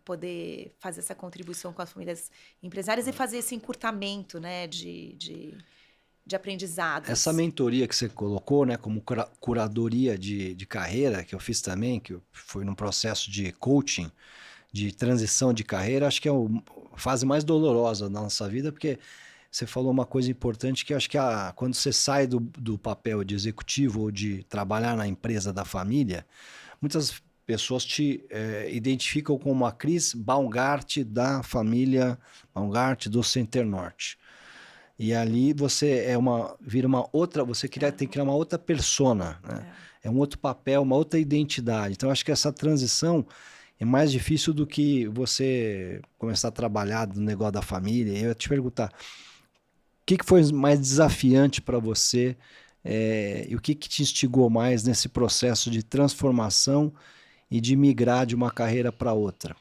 S2: Poder fazer essa contribuição com as famílias empresárias e fazer esse encurtamento, né, de
S1: Essa
S2: aprendizados.
S1: mentoria que você colocou, né, como curadoria de carreira, que eu fiz também, que foi num processo de coaching, de transição de carreira, acho que é a fase mais dolorosa da nossa vida, porque você falou uma coisa importante que acho que quando você sai do papel de executivo ou de trabalhar na empresa da família, muitas pessoas te identificam como a Cris Baumgart da família Baumgart do Center Norte. E ali você vira uma outra, tem que criar uma outra persona, né?
S2: É.
S1: É um outro papel, uma outra identidade. Então acho que essa transição é mais difícil do que você começar a trabalhar no negócio da família. Eu ia te perguntar, o que foi mais desafiante para você, e o que te instigou mais nesse processo de transformação e de migrar de uma carreira para outra?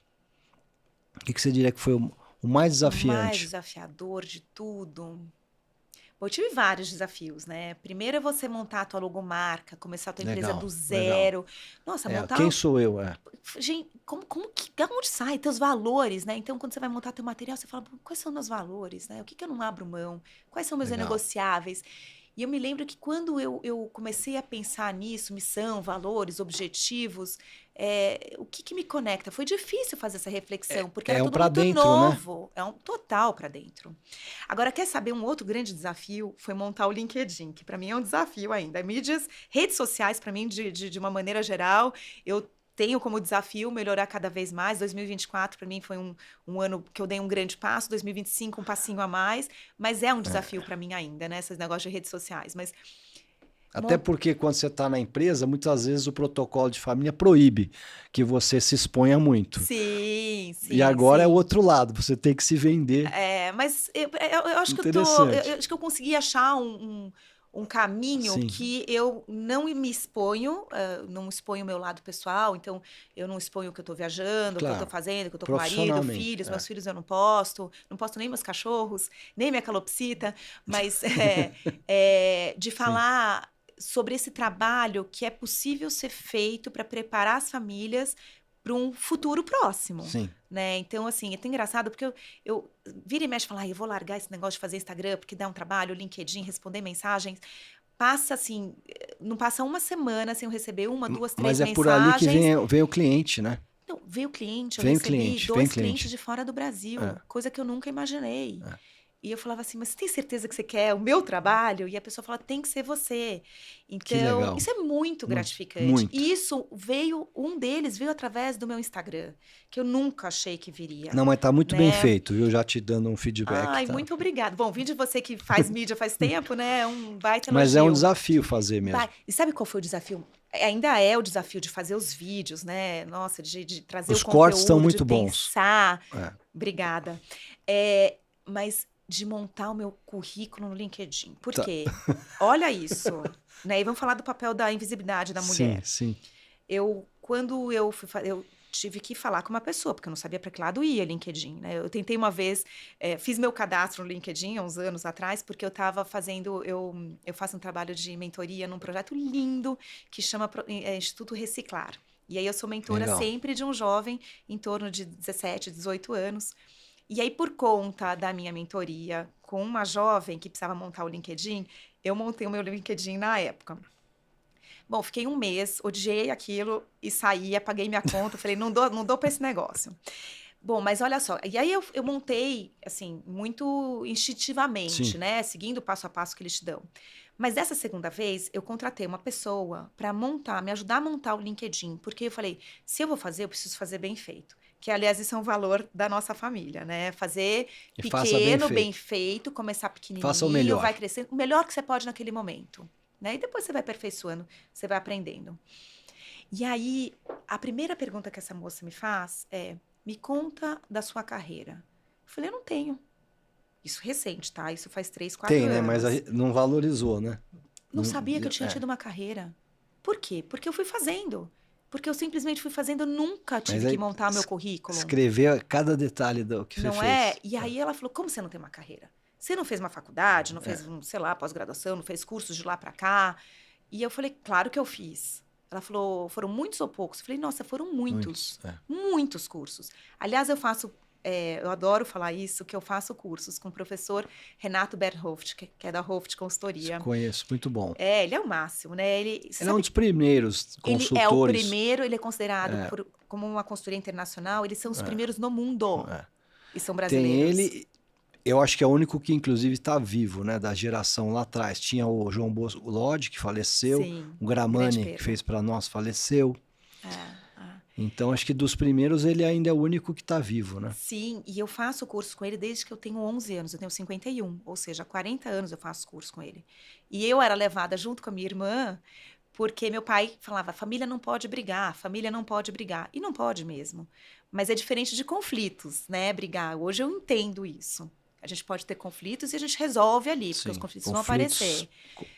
S1: O que você diria que foi o mais
S2: O mais
S1: desafiante?
S2: desafiador de tudo. Bom, eu tive vários desafios, né? Primeiro é você montar a tua logomarca, começar a tua empresa do
S1: Legal, legal.
S2: zero. Nossa,
S1: Quem
S2: montar.
S1: sou eu?
S2: Gente, como que. Da onde sai teus valores, né? Então, quando você vai montar teu material, você fala, "Pô, quais são meus valores, né? O que que eu não abro mão? Quais são meus
S1: Legal.
S2: negociáveis?" E eu me lembro que quando eu comecei a pensar nisso, missão, valores, objetivos, o que que me conecta? Foi difícil fazer essa reflexão, porque era
S1: É um
S2: tudo
S1: para
S2: muito
S1: dentro, né?
S2: novo, é um total para dentro. Agora, quer saber um outro grande desafio? Foi montar o LinkedIn, que para mim é um desafio ainda. Mídias, redes sociais, para mim, de uma maneira geral, eu tenho como desafio melhorar cada vez mais. 2024, para mim, foi um ano que eu dei um grande passo, 2025, um passinho a mais, mas é um desafio para mim ainda, né? Esses negócios de redes sociais. Mas
S1: Até porque quando você está na empresa, muitas vezes o protocolo de família proíbe que você se exponha muito.
S2: sim,
S1: E
S2: sim,
S1: agora é o
S2: sim.
S1: outro lado, você tem que se vender.
S2: Mas eu acho que eu
S1: Interessante.
S2: acho que eu consegui achar um caminho
S1: Sim,
S2: que eu não me exponho, não exponho o meu lado pessoal, então eu não exponho o que eu estou viajando, o que eu estou
S1: claro.
S2: fazendo, o que eu estou com o marido,
S1: Profissionalmente.
S2: filhos, meus filhos eu não posto nem meus cachorros, nem minha calopsita, mas de
S1: Sim,
S2: falar sobre esse trabalho que é possível ser feito para preparar as famílias para um futuro próximo.
S1: sim.
S2: Né? Então, assim, é tão engraçado porque eu vira e mexe e falo, eu vou largar esse negócio de fazer Instagram porque dá um trabalho, LinkedIn, responder mensagens. Passa assim, não passa uma semana sem eu receber uma, duas, três
S1: Mas é por ali que
S2: mensagens.
S1: vem o cliente, né?
S2: Então, veio cliente, eu
S1: Vem o
S2: recebi
S1: cliente, vem o
S2: 2 clientes
S1: cliente.
S2: de fora do
S1: É,
S2: Brasil, coisa que eu nunca imaginei.
S1: é.
S2: E eu falava assim, mas você tem certeza que você quer o meu trabalho? E a pessoa fala, tem que ser você.
S1: Que
S2: Então,
S1: legal.
S2: isso é muito
S1: Muito,
S2: gratificante.
S1: muito.
S2: E um deles veio através do meu Instagram, que eu nunca achei que viria,
S1: Não, mas tá muito bem
S2: né?
S1: feito, viu? Já te dando um feedback,
S2: Ai,
S1: tá?
S2: muito obrigada. Bom, vim de você que faz mídia faz tempo, né? É um baita
S1: Mas é um
S2: elogio.
S1: desafio fazer mesmo.
S2: E sabe qual foi o desafio? Ainda é o desafio de fazer os vídeos, né? Nossa, de trazer o
S1: Os cortes estão
S2: conteúdo, de
S1: muito bons.
S2: pensar.
S1: É.
S2: Obrigada. Mas de montar o meu currículo no LinkedIn. Por
S1: Tá.
S2: quê? Olha isso. Né? E vamos falar do papel da invisibilidade da
S1: Sim,
S2: mulher.
S1: sim.
S2: quando eu eu tive que falar com uma pessoa, porque eu não sabia para que lado ia LinkedIn, né? Eu tentei uma vez, fiz meu cadastro no LinkedIn há uns anos atrás, porque eu estava fazendo, eu faço um trabalho de mentoria num projeto lindo que chama Instituto Reciclar. E aí eu sou mentora
S1: Legal.
S2: sempre de um jovem em torno de 17, 18 anos. E aí, por conta da minha mentoria com uma jovem que precisava montar o LinkedIn, eu montei o meu LinkedIn na época. Bom, fiquei um mês, odiei aquilo e saí, apaguei minha conta, falei, não dou para esse negócio. Bom, mas olha só, e aí eu montei, assim, muito instintivamente,
S1: Sim.
S2: né? Seguindo o passo a passo que eles te dão. Mas dessa segunda vez, eu contratei uma pessoa para montar, me ajudar a montar o LinkedIn, porque eu falei, se eu vou fazer, eu preciso fazer bem feito. Que, aliás, isso é um valor da nossa família, né? Fazer
S1: E faça bem
S2: pequeno, bem
S1: feito.
S2: feito, começar
S1: Faça o
S2: pequenininho, vai
S1: melhor.
S2: crescendo, o melhor que você pode naquele momento, né? E depois você vai aperfeiçoando, você vai aprendendo. E aí, a primeira pergunta que essa moça me faz é: me conta da sua carreira. Eu falei, eu não tenho. Isso recente, tá? Isso faz 3, 4
S1: Tem, né? Mas
S2: anos.
S1: não valorizou, né?
S2: Não sabia que eu tinha
S1: É.
S2: tido uma carreira. Por quê? Porque eu fui fazendo. Porque eu simplesmente fui fazendo, eu nunca
S1: Mas
S2: tive que
S1: aí
S2: montar meu currículo.
S1: escrever cada detalhe do que você
S2: Não é?
S1: fez.
S2: E
S1: É.
S2: aí ela falou: como você não tem uma carreira? Você não fez uma faculdade, não
S1: É.
S2: fez, sei lá, pós-graduação, não fez cursos de lá pra cá? E eu falei: claro que eu fiz. Ela falou: foram muitos ou poucos? Eu falei: nossa, foram
S1: Muitos.
S2: muitos.
S1: É.
S2: Muitos cursos. Aliás, eu adoro falar isso, que eu faço cursos com o professor Renato Berhoft, que é da Hoft Consultoria.
S1: Conheço, muito bom.
S2: Ele é o máximo, né? Você
S1: Ele é um
S2: sabe,
S1: dos primeiros
S2: ele é o
S1: consultores.
S2: primeiro, ele é considerado
S1: É,
S2: como uma consultoria internacional, eles são os
S1: é,
S2: primeiros no mundo.
S1: é.
S2: E são
S1: Tem
S2: brasileiros.
S1: ele, eu acho que é o único que inclusive está vivo, né, da geração lá atrás. Tinha o João Bosco Lodge, que faleceu,
S2: Sim,
S1: o
S2: grande
S1: Gramani, que
S2: perda.
S1: fez para nós, faleceu.
S2: É.
S1: Então, acho que dos primeiros ele ainda é o único que está vivo, né?
S2: Sim, e eu faço curso com ele desde que eu tenho 11 anos, eu tenho 51, ou seja, há 40 anos eu faço curso com ele. E eu era levada junto com a minha irmã, porque meu pai falava, família não pode brigar, família não pode brigar. E não pode mesmo. Mas é diferente de conflitos, né? Brigar. Hoje eu entendo isso. A gente pode ter conflitos e a gente resolve ali, porque os
S1: Sim,
S2: conflitos vão
S1: conflitos
S2: aparecer,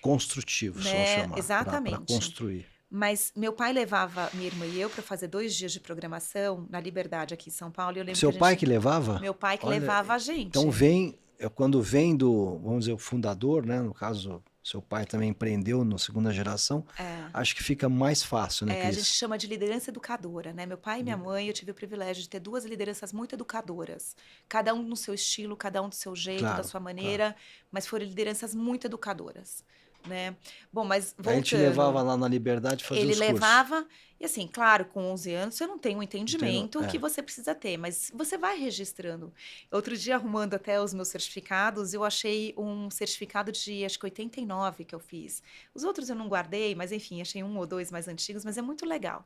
S1: construtivos, vamos
S2: né?
S1: chamar, para
S2: Exatamente.
S1: construir.
S2: Mas meu pai levava minha irmã e eu para fazer 2 dias de programação na Liberdade aqui em São Paulo. E eu lembro que
S1: Seu
S2: a
S1: pai
S2: gente,
S1: que levava?
S2: meu pai que
S1: Olha,
S2: levava a
S1: então
S2: gente.
S1: vem, quando vem do, vamos dizer, o fundador, né? No caso, seu pai também empreendeu na segunda geração,
S2: É,
S1: acho que fica mais fácil, né,
S2: a gente
S1: Cris?
S2: chama de liderança educadora, né? Meu pai e minha mãe, eu tive o privilégio de ter 2 lideranças muito educadoras, cada um no seu estilo, cada um do seu jeito, da
S1: Claro,
S2: sua
S1: claro.
S2: maneira, mas foram lideranças muito educadoras, né? Bom, mas
S1: Aí ele te levava
S2: voltando,
S1: lá na Liberdade fazer
S2: ele
S1: os cursos.
S2: levava, e assim, claro, com 11 anos você não tem o
S1: Entendeu?
S2: entendimento que
S1: É.
S2: você precisa ter, mas você vai registrando. Outro dia, arrumando até os meus certificados, eu achei um certificado de, acho que 89 que eu fiz. Os outros eu não guardei, mas enfim, achei 1 ou 2 mais antigos, mas é muito legal.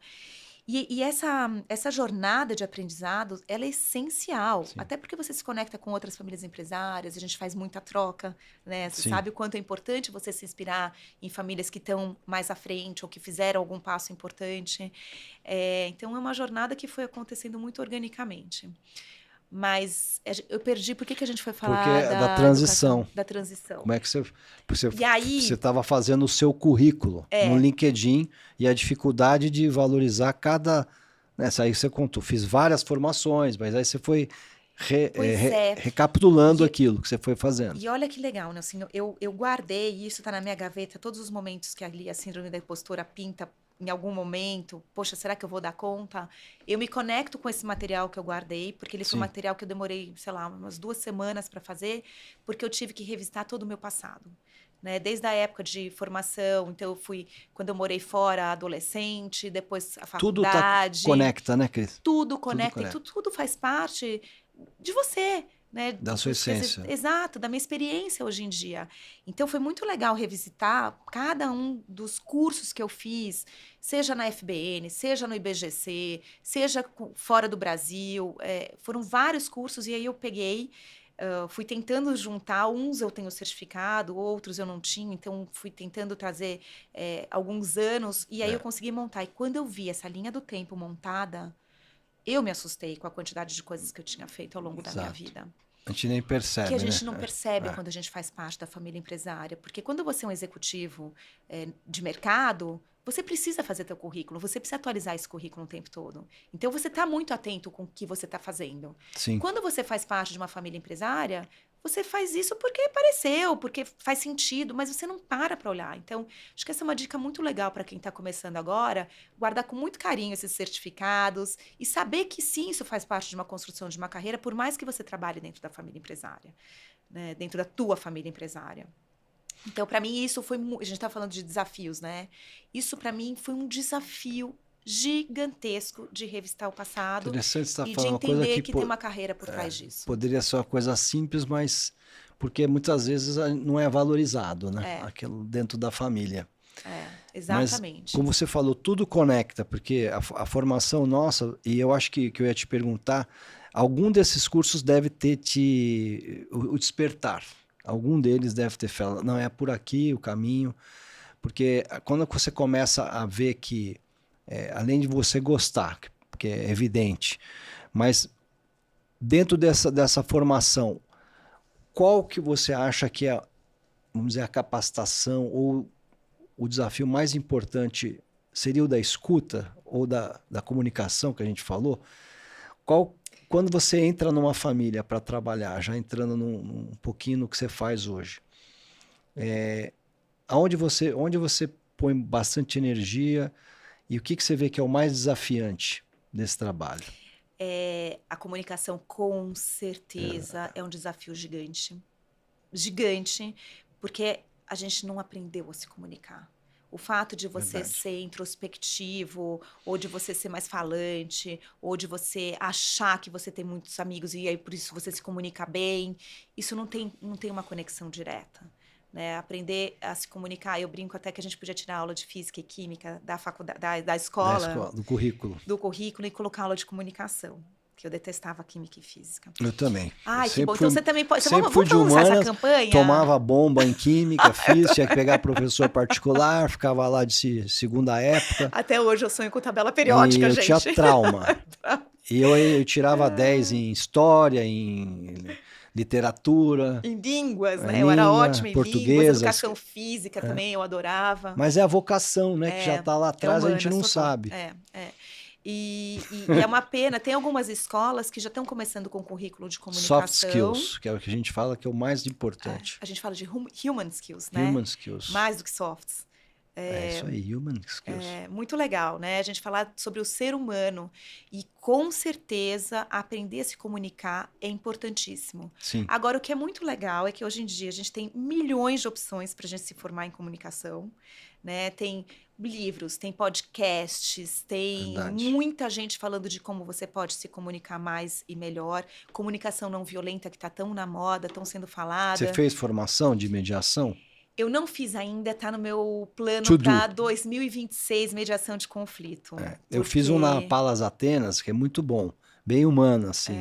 S2: E essa jornada de aprendizado, ela é essencial,
S1: Sim.
S2: até porque você se conecta com outras famílias empresárias, a gente faz muita troca, né? Você
S1: Sim.
S2: sabe o quanto é importante você se inspirar em famílias que estão mais à frente ou que fizeram algum passo importante. Então, é uma jornada que foi acontecendo muito organicamente. Mas eu perdi, por que que a gente foi
S1: Porque
S2: falar
S1: é da
S2: da educação,
S1: transição.
S2: da transição?
S1: Como é que
S2: E
S1: você
S2: aí,
S1: estava fazendo o seu currículo no
S2: é,
S1: LinkedIn e a dificuldade de valorizar cada. Nessa aí você contou, fiz várias formações, mas aí você foi
S2: pois é,
S1: recapitulando
S2: e,
S1: aquilo que você foi fazendo.
S2: E olha que legal, né? Assim, eu guardei, e isso tá na minha gaveta, todos os momentos que ali a síndrome da impostora pinta em algum momento. Poxa, será que eu vou dar conta? Eu me conecto com esse material que eu guardei, porque ele foi um
S1: Sim,
S2: material que eu demorei, sei lá, umas 2 semanas para fazer, porque eu tive que revisitar todo o meu passado. Né? Desde a época de formação, então eu fui, quando eu morei fora, adolescente, depois a
S1: tudo tá
S2: faculdade,
S1: conecta, né, Cris?
S2: tudo
S1: Tudo
S2: conecta e
S1: conecta.
S2: tudo faz parte de você, né?
S1: Da sua essência.
S2: Exato, da minha experiência hoje em dia. Então foi muito legal revisitar cada um dos cursos que eu fiz, seja na FBN, seja no IBGC, seja fora do Brasil. Foram vários cursos e aí eu peguei. Fui tentando juntar, uns eu tenho certificado, outros eu não tinha, então fui tentando trazer alguns anos, e aí eu
S1: É,
S2: consegui montar. E quando eu vi essa linha do tempo montada, eu me assustei com a quantidade de coisas que eu tinha feito ao longo da minha
S1: exato.
S2: vida.
S1: A gente nem
S2: Que a
S1: percebe, né?
S2: gente não percebe
S1: É,
S2: quando a gente faz parte da família empresária. Porque quando você é um executivo de mercado, você precisa fazer teu currículo, você precisa atualizar esse currículo o tempo todo. Então, você está muito atento com o que você está fazendo.
S1: Sim.
S2: Quando você faz parte de uma família empresária, você faz isso porque pareceu, porque faz sentido, mas você não para olhar. Então, acho que essa é uma dica muito legal para quem está começando agora, guardar com muito carinho esses certificados e saber que sim, isso faz parte de uma construção de uma carreira, por mais que você trabalhe dentro da família empresária, né? Dentro da tua família empresária. Então, para mim, isso foi... A gente está falando de desafios, né? Isso, para mim, foi um desafio gigantesco de revistar o passado
S1: Interessante você estar
S2: e de
S1: falando uma coisa
S2: entender
S1: que
S2: que tem uma carreira por trás disso.
S1: poderia ser uma coisa simples, mas porque muitas vezes não é valorizado, né? Aquilo dentro da família.
S2: Exatamente.
S1: Mas, como você falou, tudo conecta, porque a formação nossa, e eu acho que eu ia te perguntar, algum desses cursos deve ter o despertar. Algum deles deve ter falado, não, é por aqui o caminho. Porque quando você começa a ver que, além de você gostar, que é evidente, mas dentro dessa formação, qual que você acha que é, vamos dizer, a capacitação ou o desafio mais importante seria o da escuta ou da comunicação que a gente falou? Quando você entra numa família para trabalhar, já entrando um pouquinho no que você faz hoje, onde você põe bastante energia e o que você vê que é o mais desafiante desse trabalho?
S2: A comunicação, com certeza, é um desafio gigante. Gigante, porque a gente não aprendeu a se comunicar. O fato de você ser introspectivo, ou de você ser mais falante, ou de você achar que você tem muitos amigos e aí por isso você se comunica bem, isso não tem uma conexão direta. Né? Aprender a se comunicar, eu brinco até que a gente podia tirar aula de física e química da faculdade, da escola,
S1: do currículo.
S2: Do currículo e colocar aula de comunicação. Que eu detestava química e física.
S1: Eu também.
S2: Ai, que bom. Então você também pode...
S1: Vamos usar essa campanha? Tomava bomba em química, tinha que pegar professor particular, ficava lá de segunda época.
S2: Até hoje eu sonho com tabela periódica,
S1: eu
S2: gente.
S1: Eu tinha trauma. E eu tirava 10 em história, em literatura.
S2: Em línguas, né? Eu era ótima em línguas, educação física também, eu adorava.
S1: Mas é a vocação, né? Que já está lá atrás, a gente não sabe.
S2: E é uma pena, tem algumas escolas que já estão começando com currículo de comunicação.
S1: Soft skills, que é o que a gente fala que é o mais importante.
S2: A gente fala de human skills, né?
S1: Human skills.
S2: Mais do que softs.
S1: Isso aí, human skills.
S2: Muito legal, né? A gente falar sobre o ser humano e, com certeza, aprender a se comunicar é importantíssimo.
S1: Sim.
S2: Agora, o que é muito legal é que, hoje em dia, a gente tem milhões de opções para a gente se formar em comunicação, né? Tem livros, tem podcasts, tem muita gente falando de como você pode se comunicar mais e melhor. Comunicação não violenta, que está tão na moda, tão sendo falada.
S1: Você fez formação de mediação?
S2: Eu não fiz ainda, está no meu plano para 2026, mediação de conflito.
S1: Eu fiz um na Palas Atenas, que é muito bom, bem humano, assim.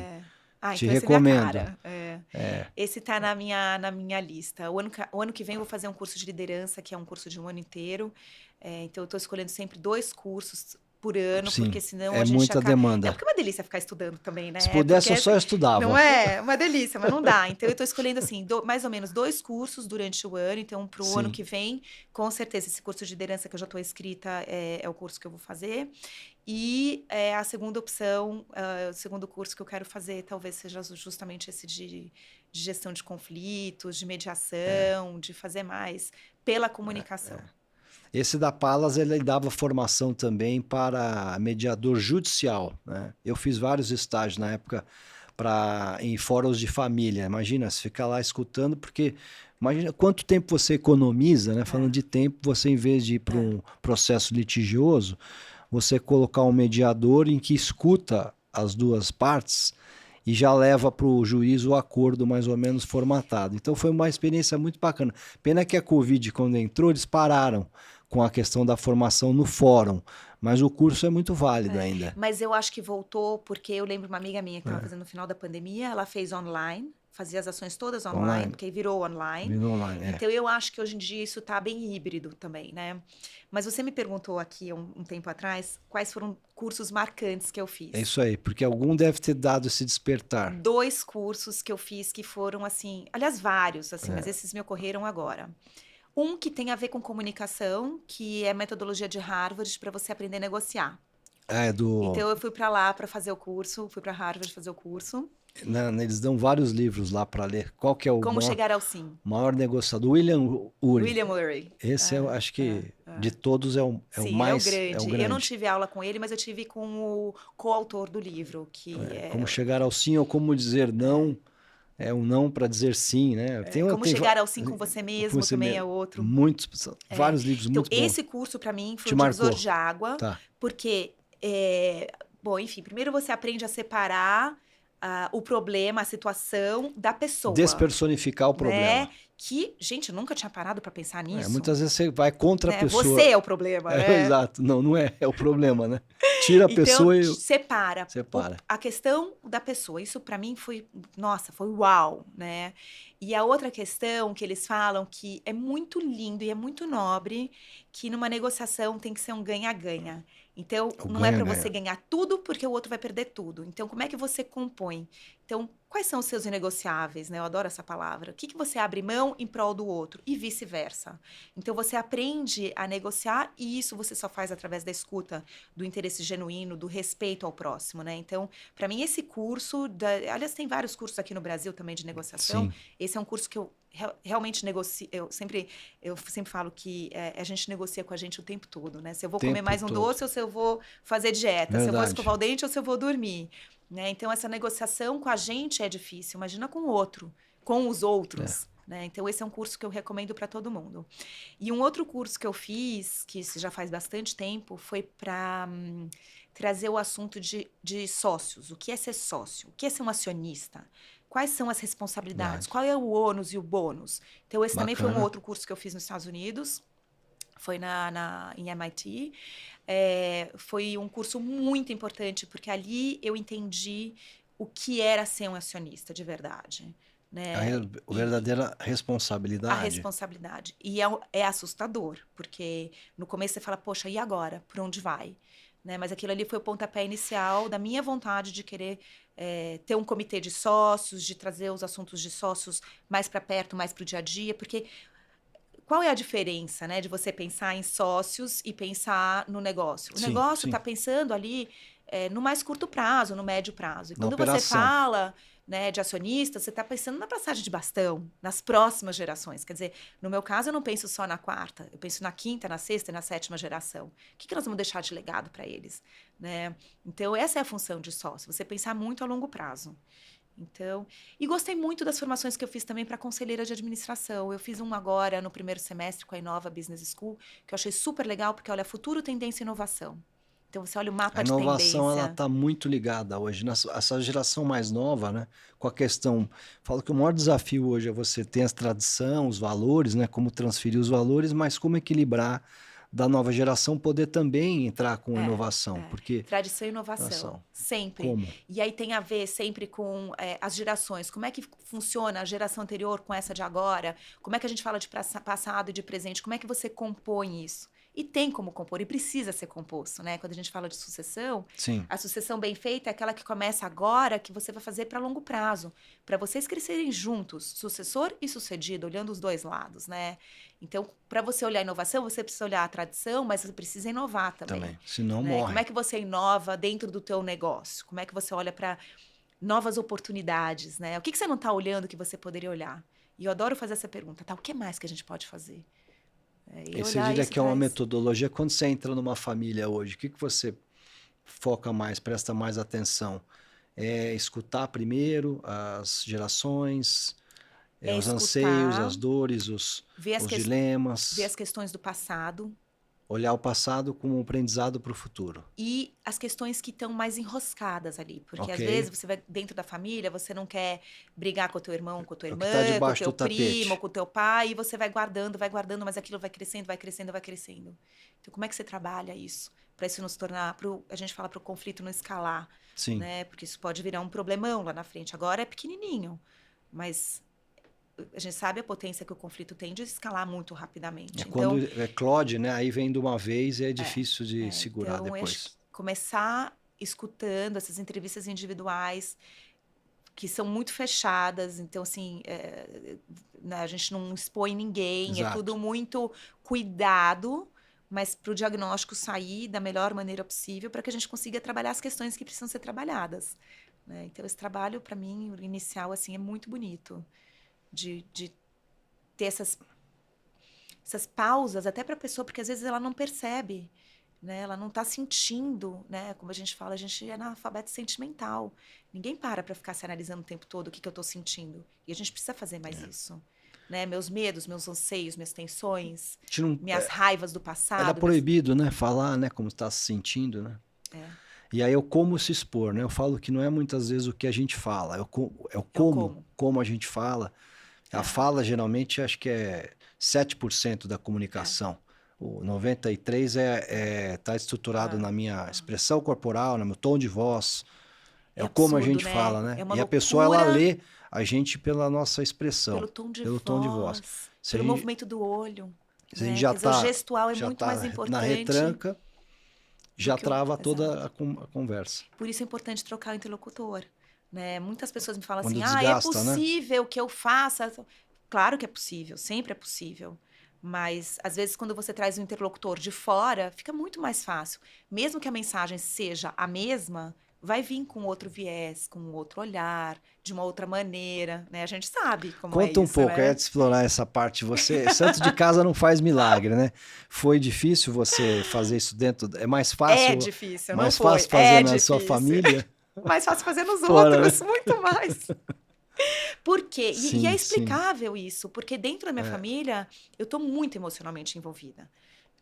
S1: Te
S2: então
S1: recomendo.
S2: Esse está na minha lista. O ano que vem eu vou fazer um curso de liderança, que é um curso de um ano inteiro. Então eu estou escolhendo sempre 2 cursos por ano,
S1: sim,
S2: porque senão
S1: a
S2: gente
S1: muita demanda.
S2: É porque é uma delícia ficar estudando também, né?
S1: Se pudesse, eu só estudava.
S2: Não é? Uma delícia, mas não dá. Então, eu estou escolhendo, assim, mais ou menos 2 cursos durante o ano. Então, para o ano que vem, com certeza, esse curso de liderança que eu já estou inscrita é o curso que eu vou fazer. E a segunda opção, o segundo curso que eu quero fazer, talvez seja justamente esse de gestão de conflitos, de mediação, de fazer mais pela comunicação.
S1: Esse da Palas, ele dava formação também para mediador judicial, né? Eu fiz vários estágios na época em fóruns de família. Imagina, você fica lá escutando, porque imagina quanto tempo você economiza, né? Falando de tempo, você em vez de ir para um processo litigioso, você colocar um mediador em que escuta as duas partes e já leva para o juiz o acordo mais ou menos formatado. Então foi uma experiência muito bacana. Pena que a Covid, quando entrou, eles pararam com a questão da formação no fórum, mas o curso é muito válido ainda.
S2: Mas eu acho que voltou, porque eu lembro uma amiga minha que estava fazendo no final da pandemia, ela fez online, fazia as ações todas online, porque virou online.
S1: Virou online,
S2: Então eu acho que hoje em dia isso está bem híbrido também, né? Mas você me perguntou aqui um tempo atrás quais foram cursos marcantes que eu fiz.
S1: É isso aí, porque algum deve ter dado esse despertar.
S2: 2 cursos que eu fiz que foram assim, aliás, vários, assim, mas esses me ocorreram agora. Um que tem a ver com comunicação, que é a metodologia de Harvard para você aprender a negociar.
S1: É do...
S2: Então, eu fui para lá para fazer o curso, fui para Harvard fazer o curso.
S1: Eles dão vários livros lá para ler. Qual que é o
S2: Como
S1: maior,
S2: chegar ao sim.
S1: maior negociador? William Ury.
S2: William Ury.
S1: Esse eu acho que de todos é o
S2: Sim,
S1: mais...
S2: grande.
S1: É o grande.
S2: Eu não tive aula com ele, mas eu tive com o coautor do livro, que
S1: Como chegar ao sim ou como dizer não. É um não para dizer sim, né?
S2: Como chegar ao sim com você mesmo, também é outro.
S1: Vários livros
S2: Então,
S1: muito bons.
S2: esse curso, para mim, foi
S1: Te
S2: um
S1: marcou.
S2: divisor de água,
S1: Tá.
S2: porque, bom, enfim, primeiro você aprende a separar o problema, a situação da pessoa.
S1: Despersonificar o problema.
S2: Né? Que, gente, eu nunca tinha parado para pensar nisso.
S1: Muitas vezes você vai contra a pessoa.
S2: Você é o problema, né?
S1: Exato. Não é o problema, né? Tira a pessoa e...
S2: separa. A questão da pessoa. Isso para mim foi, nossa, foi uau, né? E a outra questão que eles falam que é muito lindo e é muito nobre, que numa negociação tem que ser um ganha-ganha. Então, não é para você ganhar tudo porque o outro vai perder tudo. Então, como é que você compõe? Então, quais são os seus inegociáveis, né? Eu adoro essa palavra. O que você abre mão em prol do outro e vice-versa. Então, você aprende a negociar e isso você só faz através da escuta, do interesse genuíno, do respeito ao próximo, né? Então, para mim, esse curso... Aliás, tem vários cursos aqui no Brasil também de negociação.
S1: Sim.
S2: Esse é um curso que eu realmente negocio. Eu sempre falo que a gente negocia com a gente o tempo todo, né? Se eu vou comer mais um doce ou se eu vou fazer dieta.
S1: Verdade.
S2: Se eu vou escovar o dente ou se eu vou dormir. Né? Então, essa negociação com a gente é difícil. Imagina com o outro, com os outros. Né? Então, esse é um curso que eu recomendo para todo mundo. E um outro curso que eu fiz, que isso já faz bastante tempo, foi para trazer o assunto de sócios. O que é ser sócio? O que é ser um acionista? Quais são as responsabilidades? Qual é o ônus e o bônus? Então, esse também foi um outro curso que eu fiz nos Estados Unidos. Foi em MIT. Foi um curso muito importante, porque ali eu entendi o que era ser um acionista de verdade. Né?
S1: A verdadeira responsabilidade.
S2: A responsabilidade. E é assustador, porque no começo você fala, poxa, e agora? Por onde vai? Né? Mas aquilo ali foi o pontapé inicial da minha vontade de querer ter um comitê de sócios, de trazer os assuntos de sócios mais para perto, mais para o dia a dia, porque qual é a diferença, né, de você pensar em sócios e pensar no negócio? O negócio está pensando ali no mais curto prazo, no médio prazo. E quando você fala, né, de acionista, você está pensando na passagem de bastão, nas próximas gerações. Quer dizer, no meu caso, eu não penso só na quarta, eu penso na quinta, na sexta e na sétima geração. O que nós vamos deixar de legado para eles? Né? Então, essa é a função de sócio, você pensar muito a longo prazo. Então, e gostei muito das formações que eu fiz também para conselheira de administração. Eu fiz um agora no primeiro semestre com a Inova Business School, que eu achei super legal, porque olha, futuro, tendência e inovação. Então, você olha o mapa de tendência.
S1: A inovação, ela está muito ligada hoje. Essa geração mais nova, né? Com a questão... Falo que o maior desafio hoje é você ter a tradição, os valores, né? Como transferir os valores, mas como equilibrar da nova geração poder também entrar com inovação. Porque
S2: tradição e inovação. Sempre.
S1: Como?
S2: E aí tem a ver sempre com as gerações. Como é que funciona a geração anterior com essa de agora? Como é que a gente fala de passado e de presente? Como é que você compõe isso? E tem como compor, e precisa ser composto, né? Quando a gente fala de sucessão, a sucessão bem feita é aquela que começa agora, que você vai fazer para longo prazo, para vocês crescerem juntos, sucessor e sucedido, olhando os dois lados, né? Então, para você olhar a inovação, você precisa olhar a tradição, mas você precisa inovar também.
S1: Senão
S2: né?
S1: morre.
S2: Como é que você inova dentro do teu negócio? Como é que você olha para novas oportunidades, né? O que você não está olhando que você poderia olhar? E eu adoro fazer essa pergunta, tá? O que mais que a gente pode fazer?
S1: E você diria que é uma metodologia, quando você entra numa família hoje, o que você foca mais, presta mais atenção? É escutar primeiro as gerações, os anseios, as dores, os dilemas.
S2: Ver as questões do passado.
S1: Olhar o passado como um aprendizado para o futuro.
S2: E as questões que estão mais enroscadas ali. Porque às vezes você vai dentro da família, você não quer brigar com o teu irmão, com a tua irmã, com o teu primo, com o teu pai, e você vai guardando, mas aquilo vai crescendo, vai crescendo, vai crescendo. Então, como é que você trabalha isso? Para isso não se tornar, a gente fala para o conflito não escalar.
S1: Sim.
S2: Né? Porque isso pode virar um problemão lá na frente. Agora é pequenininho, mas... a gente sabe a potência que o conflito tem de escalar muito rapidamente.
S1: Quando eclode, né? Aí vem de uma vez e é difícil de segurar
S2: então,
S1: depois.
S2: Começar escutando essas entrevistas individuais, que são muito fechadas, então assim, né, a gente não expõe ninguém, é tudo
S1: Exato.
S2: muito cuidado, mas para o diagnóstico sair da melhor maneira possível para que a gente consiga trabalhar as questões que precisam ser trabalhadas, né? Então esse trabalho, para mim, o inicial assim, é muito bonito de ter essas pausas até para a pessoa, porque às vezes ela não percebe, né? Ela não está sentindo, né? Como a gente fala, a gente é analfabeto sentimental. Ninguém para ficar se analisando o tempo todo o que eu estou sentindo. E a gente precisa fazer mais isso, né? Meus medos, meus anseios, minhas tensões,
S1: A gente não,
S2: minhas raivas do
S1: era
S2: passado.
S1: proibido, né? Falar, né? Como está se sentindo, né?
S2: É,
S1: E aí eu como se expor, né? Eu falo que não é muitas vezes o que a gente fala, é o
S2: eu
S1: como,
S2: como.
S1: como a gente fala. A
S2: É,
S1: fala, geralmente, acho que é 7% da
S2: é,
S1: comunicação. O 93% tá estruturado
S2: ah,
S1: na minha
S2: ah.
S1: expressão corporal, no meu tom de voz. É
S2: É
S1: o como a
S2: absurdo,
S1: gente
S2: né?
S1: fala, né?
S2: É uma
S1: E a pessoa, ela
S2: loucura
S1: lê a gente pela nossa expressão,
S2: pelo tom de
S1: pelo tom de voz.
S2: voz,
S1: Se a
S2: pelo
S1: gente,
S2: movimento do olho,
S1: se a gente
S2: né? Quer dizer, o gestual é
S1: já
S2: muito mais
S1: tá na
S2: importante
S1: retranca,
S2: do
S1: já
S2: que o...
S1: trava toda
S2: Exato.
S1: a conversa.
S2: Por isso é importante trocar o interlocutor, né? Muitas pessoas me falam
S1: Quando
S2: assim, é
S1: desgasta, né?
S2: possível que eu faça... Claro que é possível, sempre é possível. Mas, às vezes, quando você traz um interlocutor de fora, fica muito mais fácil. Mesmo que a mensagem seja a mesma, vai vir com outro viés, com outro olhar, de uma outra maneira, né? A gente sabe como é
S1: Conta um
S2: isso,
S1: pouco, é
S2: né?
S1: de explorar essa parte. Você, santo de casa não faz milagre, né? Foi difícil você fazer isso dentro? É
S2: É difícil, não
S1: mais
S2: foi?
S1: fácil fazer
S2: É
S1: na sua
S2: difícil.
S1: família,
S2: Mais fácil fazer nos
S1: fora, né?
S2: outros, muito mais. Por quê? E é
S1: Sim, sim.
S2: explicável isso, porque dentro da minha família eu estou muito emocionalmente envolvida.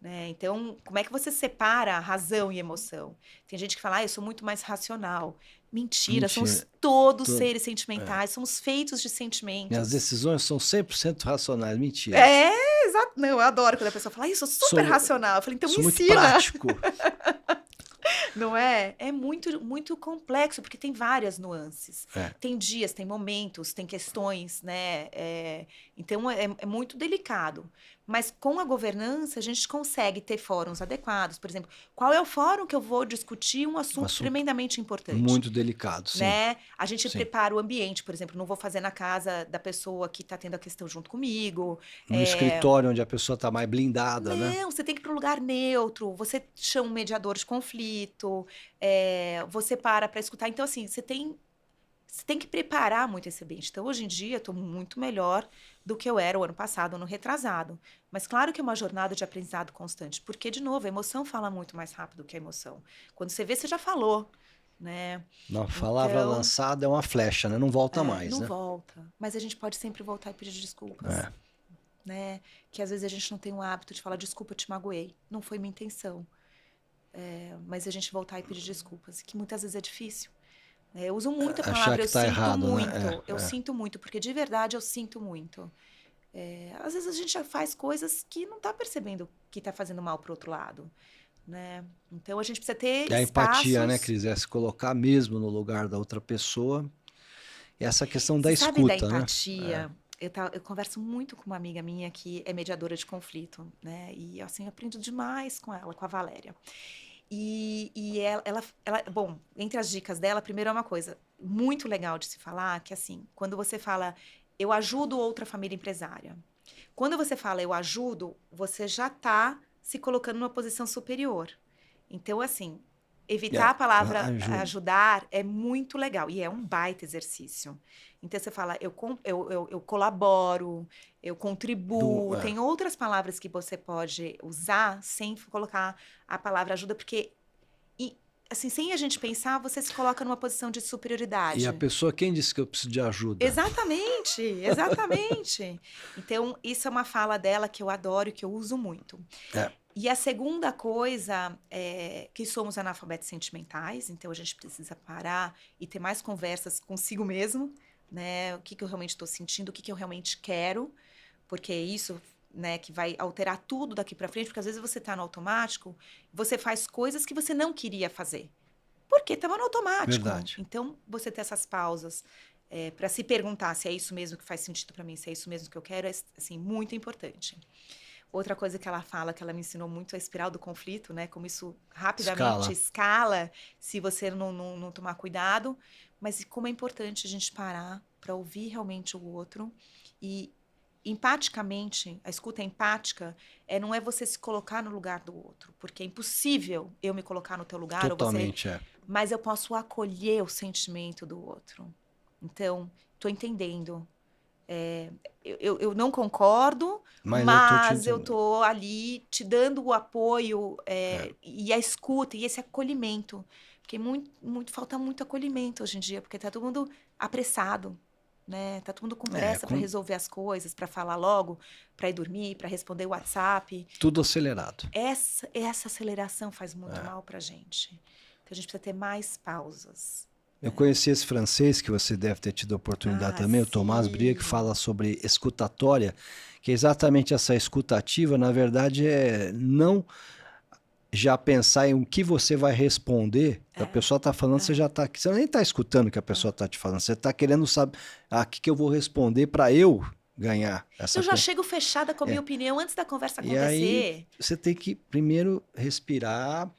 S2: Né? Então, como é que você separa razão e emoção? Tem gente que fala, eu sou muito mais racional. Mentira, somos
S1: Mentira.
S2: todos
S1: Tô-
S2: seres sentimentais, somos feitos de
S1: Minhas
S2: sentimentos.
S1: decisões são 100% racionais. Mentira.
S2: É, exato. Não, eu adoro quando a pessoa fala, eu sou super
S1: Sou,
S2: racional. Eu falei, então me
S1: sou muito
S2: ensina.
S1: prático.
S2: Não é? É muito, muito complexo, porque tem várias nuances.
S1: É.
S2: Tem dias, tem momentos, tem questões, né? Então é muito delicado. Mas com a governança, a gente consegue ter fóruns adequados. Por exemplo, qual é o fórum que eu vou discutir um
S1: Um
S2: assunto
S1: assunto
S2: tremendamente importante?
S1: muito delicado, sim.
S2: Né? A gente
S1: Sim.
S2: prepara o ambiente, por exemplo, não vou fazer na casa da pessoa que está tendo a questão junto comigo.
S1: No escritório onde a pessoa está mais blindada, né?
S2: Não, você tem que ir para um lugar neutro, você chama um mediador de conflito, você para escutar. Então, assim, você tem que preparar muito esse ambiente. Então, hoje em dia, eu estou muito melhor do que eu era o ano passado, ano retrasado. Mas claro que é uma jornada de aprendizado constante, porque, de novo, a emoção fala muito mais rápido que a emoção. Quando você vê, você já falou, né?
S1: Uma palavra
S2: Então,
S1: lançada é uma flecha, né? Não volta mais,
S2: não
S1: né?
S2: volta. Mas a gente pode sempre voltar e pedir desculpas.
S1: É.
S2: Né? Que às vezes a gente não tem o hábito de falar desculpa, eu te magoei, não foi minha intenção. Mas a gente voltar e pedir desculpas, que muitas vezes é difícil. Eu uso muito a
S1: Achar
S2: palavra
S1: que
S2: eu
S1: tá
S2: sinto
S1: errado, né?
S2: muito, eu sinto muito, porque de verdade eu sinto muito. Às vezes a gente já faz coisas que não está percebendo que está fazendo mal para o outro lado. Né? Então a gente precisa ter
S1: É a empatia, né,
S2: espaços.
S1: Cris? É se colocar mesmo no lugar da outra pessoa. E essa questão da
S2: Você sabe da
S1: escuta, né?
S2: empatia? Eu converso muito com uma amiga minha que é mediadora de conflito, né? E assim, eu aprendo demais com ela, com a Valéria. E bom, entre as dicas dela, primeiro é uma coisa muito legal de se falar, que assim, quando você fala, eu ajudo outra família empresária. Quando você fala eu ajudo, você já está se colocando numa posição superior. Então, assim, evitar
S1: É,
S2: a palavra
S1: ajuda.
S2: ajudar é muito legal e é um baita exercício. Então, você fala, eu colaboro, eu contribuo.
S1: É.
S2: Tem outras palavras que você pode usar sem colocar a palavra ajuda, porque, assim, sem a gente pensar, você se coloca numa posição de
S1: E a
S2: superioridade.
S1: pessoa, quem disse que eu preciso de ajuda?
S2: Exatamente, exatamente. Então, isso é uma fala dela que eu adoro e que eu uso muito.
S1: É,
S2: E a segunda coisa é que somos analfabetos sentimentais, então a gente precisa parar e ter mais conversas consigo mesmo, né? O que que eu realmente estou sentindo, o que que eu realmente quero, porque é isso, né, que vai alterar tudo daqui para frente, porque às vezes você está no automático, você faz coisas que você não queria fazer, porque estava no automático.
S1: verdade.
S2: Então, você ter essas pausas para se perguntar se é isso mesmo que faz sentido para mim, se é isso mesmo que eu quero, é assim, muito importante. Outra coisa que ela fala, que ela me ensinou muito, é a espiral do conflito, né? Como isso rapidamente
S1: Escala.
S2: escala se você não tomar cuidado. mas como é importante a gente parar para ouvir realmente o outro e empaticamente, a escuta empática não é você se colocar no lugar do outro, porque é impossível eu me colocar no teu lugar ou você,
S1: Totalmente, é.
S2: mas eu posso acolher o sentimento do outro. Então, estou entendendo. Eu não concordo,
S1: Mas eu tô te
S2: mas eu
S1: entendendo.
S2: tô ali te dando o apoio
S1: É.
S2: e a escuta e esse acolhimento. Porque falta muito acolhimento hoje em dia, porque tá todo mundo apressado, né? Tá todo mundo com
S1: É,
S2: pressa para resolver as coisas, para falar logo, para ir dormir, para responder o WhatsApp.
S1: tudo acelerado.
S2: Essa aceleração faz muito
S1: É.
S2: mal pra gente. Então a gente precisa ter mais pausas.
S1: Eu conheci esse francês, que você deve ter tido a oportunidade
S2: Ah,
S1: também, o Thomas Bria, que
S2: sim.
S1: fala sobre escutatória, que é exatamente essa escutativa, na verdade, é não já pensar em o que você vai responder. A
S2: É,
S1: pessoa está falando, você
S2: é.
S1: já está. Você nem está escutando o que a pessoa está te falando, você está querendo saber o que eu vou responder para eu ganhar essa
S2: Eu já
S1: coisa.
S2: chego fechada com a minha
S1: É.
S2: opinião antes da conversa
S1: E aí
S2: acontecer.
S1: você tem que primeiro respirar,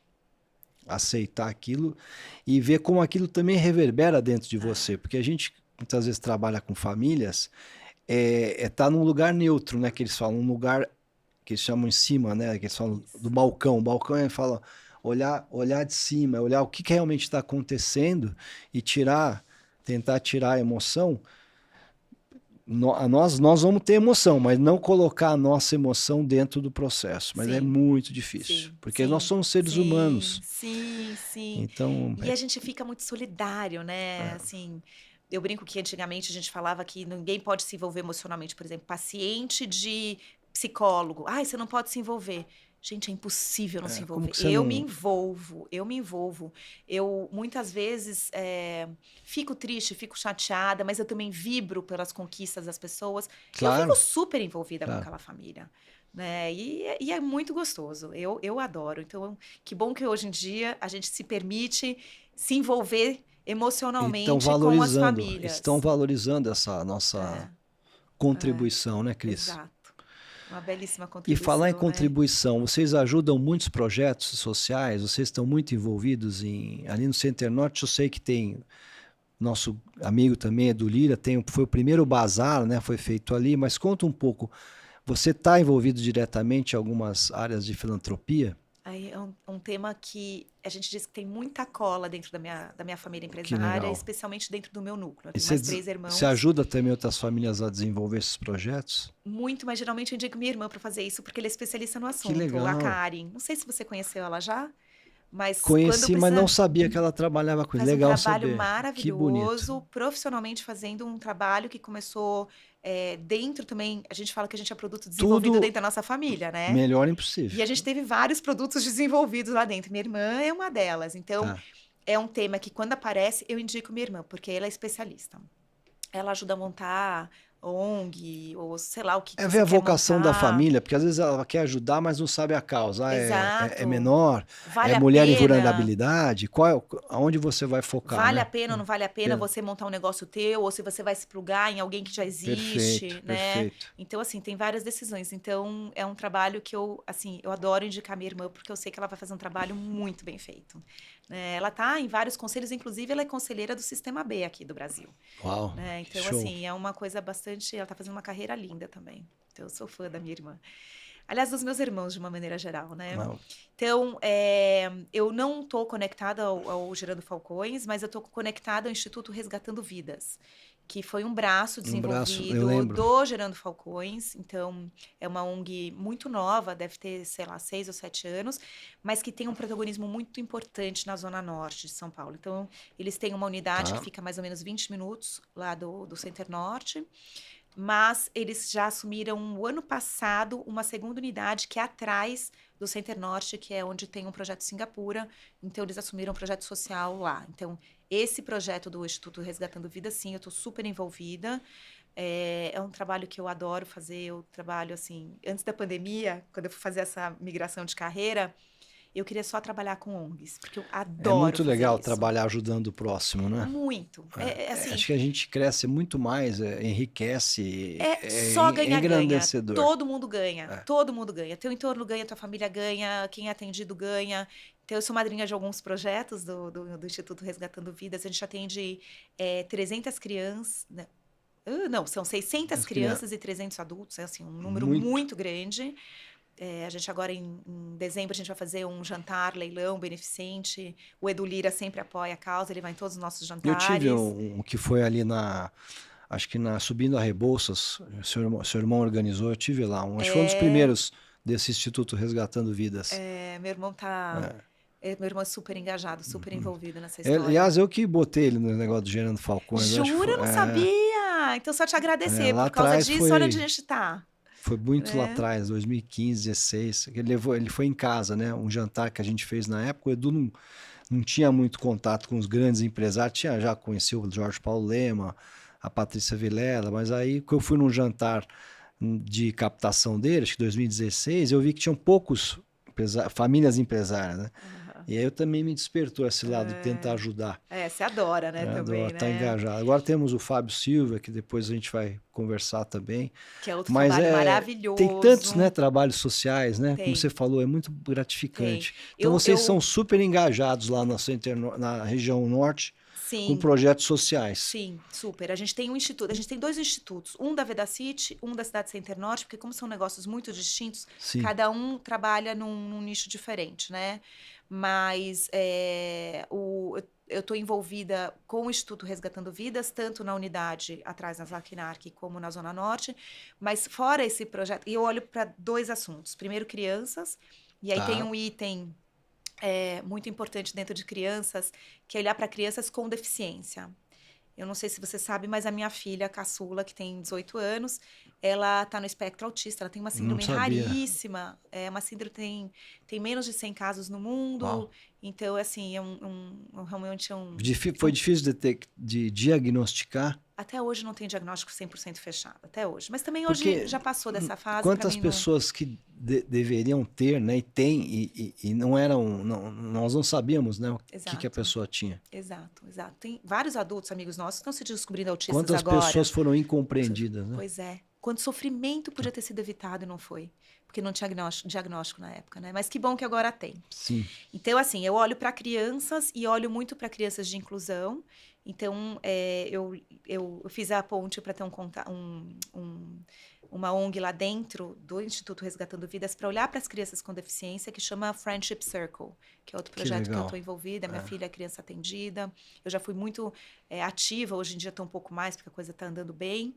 S1: aceitar aquilo e ver como aquilo também reverbera dentro de você, porque a gente muitas vezes trabalha com famílias, tá num lugar neutro, né, que eles falam, um lugar que eles chamam em cima, né, que eles falam do
S2: Isso.
S1: balcão. O balcão é fala olhar de cima, olhar o que realmente está acontecendo e tentar tirar a emoção. Nós vamos ter emoção, mas não colocar a nossa emoção dentro do processo. Mas é
S2: Sim,
S1: muito difícil,
S2: sim,
S1: porque nós
S2: sim,
S1: somos seres
S2: sim,
S1: humanos.
S2: sim, sim.
S1: Então,
S2: E a gente fica muito solidário, né?
S1: é,
S2: Assim, eu brinco que antigamente a gente falava que ninguém pode se envolver emocionalmente. Por exemplo, paciente de psicólogo. Ai, você não pode se envolver. Gente, é impossível não se
S1: como
S2: envolver.
S1: que você
S2: Eu me
S1: não...
S2: envolvo, eu me envolvo. Eu, muitas vezes, fico triste, fico chateada, mas eu também vibro pelas conquistas das pessoas. Eu fico
S1: Claro,
S2: super envolvida com
S1: claro.
S2: aquela família, né? E é muito gostoso. Eu adoro. Então, que bom que hoje em dia a gente se permite se envolver emocionalmente com as
S1: Estão
S2: famílias.
S1: valorizando essa
S2: É,
S1: nossa
S2: é,
S1: contribuição, né, Cris?
S2: exato. Uma belíssima
S1: E falar em
S2: contribuição, né?
S1: contribuição, vocês ajudam muitos projetos sociais, vocês estão muito envolvidos ali no Center Norte, eu sei que tem, nosso amigo também é do Lira, foi o primeiro bazar, né, foi feito ali, mas conta um pouco, você está envolvido diretamente em algumas áreas de filantropia?
S2: Aí é um tema que a gente diz que tem muita cola dentro da minha família
S1: Que
S2: empresária,
S1: legal.
S2: especialmente dentro do meu núcleo. Eu
S1: E
S2: tenho mais 3
S1: você
S2: irmãos,
S1: ajuda também outras famílias a desenvolver esses projetos?
S2: muito, mas geralmente eu indico minha irmã para fazer isso, porque ela é especialista no
S1: Que
S2: assunto, a
S1: legal.
S2: Karen. Não sei se você conheceu ela já, mas quando
S1: Conheci, mas não
S2: precisa.
S1: sabia que ela trabalhava com isso.
S2: Faz um
S1: Legal
S2: trabalho
S1: saber. Que bonito.
S2: maravilhoso, profissionalmente fazendo um trabalho que começou dentro também. A gente fala que a gente é produto desenvolvido
S1: Tudo
S2: dentro da nossa família, né?
S1: melhor
S2: E
S1: impossível.
S2: a gente teve vários produtos desenvolvidos lá dentro. Minha irmã é uma delas. Então,
S1: Tá.
S2: é um tema que, quando aparece, eu indico minha irmã, porque ela é especialista. Ela ajuda a montar ONG, ou sei lá o que
S1: É ver
S2: você
S1: a
S2: quer
S1: vocação da
S2: montar.
S1: família, porque às vezes ela quer ajudar, mas não sabe a causa. É
S2: Exato.
S1: menor,
S2: Vale
S1: é
S2: a
S1: mulher em
S2: pena.
S1: vulnerabilidade. Aonde você vai focar,
S2: Vale a
S1: né?
S2: pena ou não vale a pena
S1: Pena.
S2: você montar um negócio teu, ou se você vai se plugar em alguém que já
S1: Perfeito,
S2: existe, né?
S1: perfeito.
S2: Então, assim, tem várias decisões. Então, é um trabalho que eu adoro indicar minha irmã, porque eu sei que ela vai fazer um trabalho muito bem feito. Ela tá em vários conselhos, inclusive ela é conselheira do Sistema B aqui do Brasil,
S1: Uau,
S2: né?
S1: que
S2: Então,
S1: show.
S2: assim, é uma coisa bastante... Ela tá fazendo uma carreira linda também. Então, eu sou fã da minha irmã. Aliás, dos meus irmãos, de uma maneira geral, né?
S1: Uau.
S2: Então, eu não estou conectada ao Gerando Falcões, mas eu estou conectada ao Instituto Resgatando Vidas, que foi um braço
S1: Um braço, eu
S2: desenvolvido
S1: lembro.
S2: do Gerando Falcões. Então, é uma ONG muito nova, deve ter, sei lá, 6 ou 7 anos, mas que tem um protagonismo muito importante na Zona Norte de São Paulo. Então, eles têm uma unidade que
S1: Tá.
S2: fica mais ou menos 20 minutos lá do Center Norte, mas eles já assumiram o ano passado uma segunda unidade que é atrás do Center Norte, que é onde tem um projeto Singapura. Então, eles assumiram um projeto social lá. Então, esse projeto do Instituto Resgatando Vida, sim, eu estou super envolvida. É um trabalho que eu adoro fazer. Eu trabalho, assim, antes da pandemia, quando eu fui fazer essa migração de carreira, eu queria só trabalhar com ONGs, porque eu
S1: É
S2: adoro
S1: muito
S2: fazer
S1: legal
S2: isso.
S1: trabalhar ajudando o próximo, né?
S2: Muito. Assim,
S1: Acho que a gente cresce muito mais, enriquece,
S2: é só ganha-ganha.
S1: engrandecedor.
S2: Todo mundo ganha.
S1: É.
S2: Todo mundo ganha. Teu entorno ganha, tua família ganha, quem é atendido ganha. Então, eu sou madrinha de alguns projetos do Instituto Resgatando Vidas. A gente atende 300 crianças, né? Não, são 600
S1: As crianças.
S2: crianças e 300 adultos, é assim, um número
S1: Muito.
S2: muito grande. A gente agora, em dezembro, a gente vai fazer um jantar, leilão, beneficente. O Edu Lira sempre apoia a causa, ele vai em todos os nossos
S1: Eu tive
S2: jantares.
S1: um que foi ali acho que subindo a Rebouças, seu irmão organizou, eu tive lá. Acho que foi um dos primeiros desse Instituto Resgatando Vidas.
S2: Meu irmão meu irmão é super engajado, super envolvido nessa história.
S1: Aliás, eu que botei ele no negócio do Gerando Falcões.
S2: Jura? Eu não sabia! Então, só te agradecer.
S1: Lá
S2: Por causa
S1: atrás
S2: disso, olha onde a gente tá.
S1: Foi muito lá atrás, 2015, 2016. Ele foi em casa, né? Um jantar que a gente fez na época. O Edu não tinha muito contato com os grandes empresários. Já conheceu o Jorge Paulo Lema, a Patrícia Vilela, mas aí que eu fui num jantar de captação dele, acho que 2016, eu vi que tinham poucos famílias empresárias, né? E aí eu também me despertou esse lado de tentar ajudar.
S2: Você adora, né, também,
S1: Adoro, tá
S2: né?
S1: engajado. Agora temos o Fábio Silva, que depois a gente vai conversar também.
S2: Que é outro trabalho maravilhoso.
S1: Tem tantos, né, trabalhos sociais, né?
S2: Tem.
S1: Como você falou, é muito gratificante.
S2: Tem.
S1: Então vocês são super engajados lá na região norte.
S2: Sim.
S1: Com projetos sociais.
S2: Sim, super. A gente tem a gente tem 2 institutos, um da Vedacity, um da Cidade Center Norte, porque como são negócios muito distintos,
S1: Sim.
S2: cada um trabalha num nicho diferente, né? Mas eu estou envolvida com o Instituto Resgatando Vidas, tanto na unidade atrás na Zaquinarque como na Zona Norte, mas fora esse projeto, e eu olho para 2 assuntos. Primeiro, crianças, e aí tem um item muito importante dentro de crianças, que é olhar para crianças com deficiência. Eu não sei se você sabe, mas a minha filha, a caçula, que tem 18 anos, ela está no espectro autista, ela tem uma síndrome raríssima. Uma síndrome tem menos de 100 casos no mundo. Uau. Então, assim, realmente
S1: Foi difícil de diagnosticar?
S2: Até hoje não tem diagnóstico 100% fechado, até hoje. Mas também hoje já passou dessa fase.
S1: Quantas pessoas que deveriam ter, né, e tem, e não eram, nós não sabíamos, né, o que a pessoa tinha.
S2: Exato. Tem vários adultos, amigos nossos, que estão se descobrindo autistas
S1: agora. Quantas pessoas foram incompreendidas, né?
S2: Pois é. Quanto sofrimento podia ter sido evitado e não foi. Porque não tinha diagnóstico na época, né? Mas que bom que agora tem.
S1: Sim.
S2: Então, assim, eu olho para crianças e olho muito para crianças de inclusão. Então, eu fiz a ponte para ter uma ONG lá dentro do Instituto Resgatando Vidas para olhar para as crianças com deficiência, que chama Friendship Circle, que é outro projeto que eu estou envolvida. Minha filha é criança atendida. Eu já fui muito ativa, hoje em dia estou um pouco mais, porque a coisa está andando bem.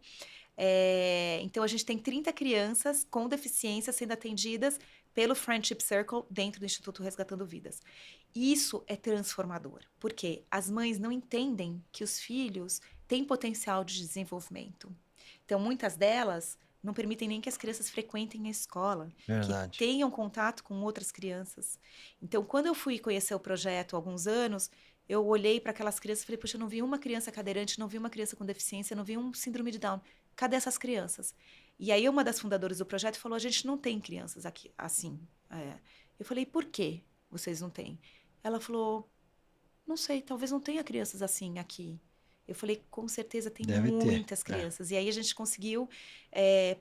S2: Então, a gente tem 30 crianças com deficiência sendo atendidas pelo Friendship Circle dentro do Instituto Resgatando Vidas. Isso é transformador, porque as mães não entendem que os filhos têm potencial de desenvolvimento. Então, muitas delas não permitem nem que as crianças frequentem a escola, que tenham contato com outras crianças. Então, quando eu fui conhecer o projeto há alguns anos, eu olhei para aquelas crianças e falei, poxa, eu não vi uma criança cadeirante, não vi uma criança com deficiência, não vi um síndrome de Down. Cadê essas crianças? E aí uma das fundadoras do projeto falou, a gente não tem crianças aqui assim. Eu falei, por que vocês não têm? Ela falou, não sei, talvez não tenha crianças assim aqui. Eu falei, com certeza tem muitas crianças. E aí a gente conseguiu,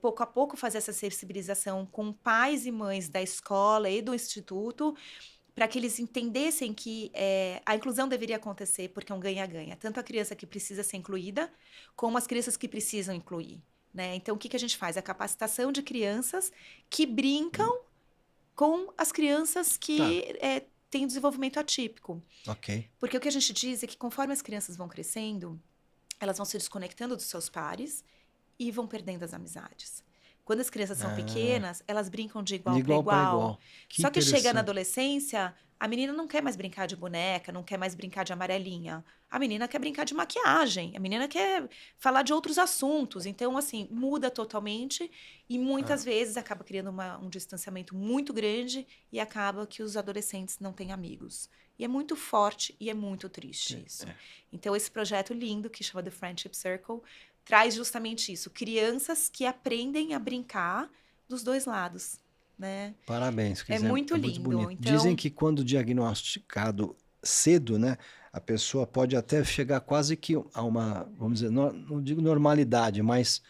S2: pouco a pouco, fazer essa sensibilização com pais e mães da escola e do instituto, para que eles entendessem que a inclusão deveria acontecer, porque é um ganha-ganha. Tanto a criança que precisa ser incluída, como as crianças que precisam incluir. Né? Então, o que a gente faz? A capacitação de crianças que brincam com as crianças que têm desenvolvimento atípico.
S1: Ok.
S2: Porque o que a gente diz é que conforme as crianças vão crescendo, elas vão se desconectando dos seus pares e vão perdendo as amizades. Quando as crianças são pequenas, elas brincam de igual para igual. Só que chega na adolescência, a menina não quer mais brincar de boneca, não quer mais brincar de amarelinha. A menina quer brincar de maquiagem, a menina quer falar de outros assuntos. Então, assim, muda totalmente e muitas vezes acaba criando um distanciamento muito grande e acaba que os adolescentes não têm amigos. E é muito forte e é muito triste isso. Então, esse projeto lindo, que chama The Friendship Circle, traz justamente isso, crianças que aprendem a brincar dos dois lados, né?
S1: Parabéns.
S2: É muito lindo.
S1: Bonito. Então... Dizem que quando diagnosticado cedo, né, a pessoa pode até chegar quase que a uma, vamos dizer, não digo normalidade, mas...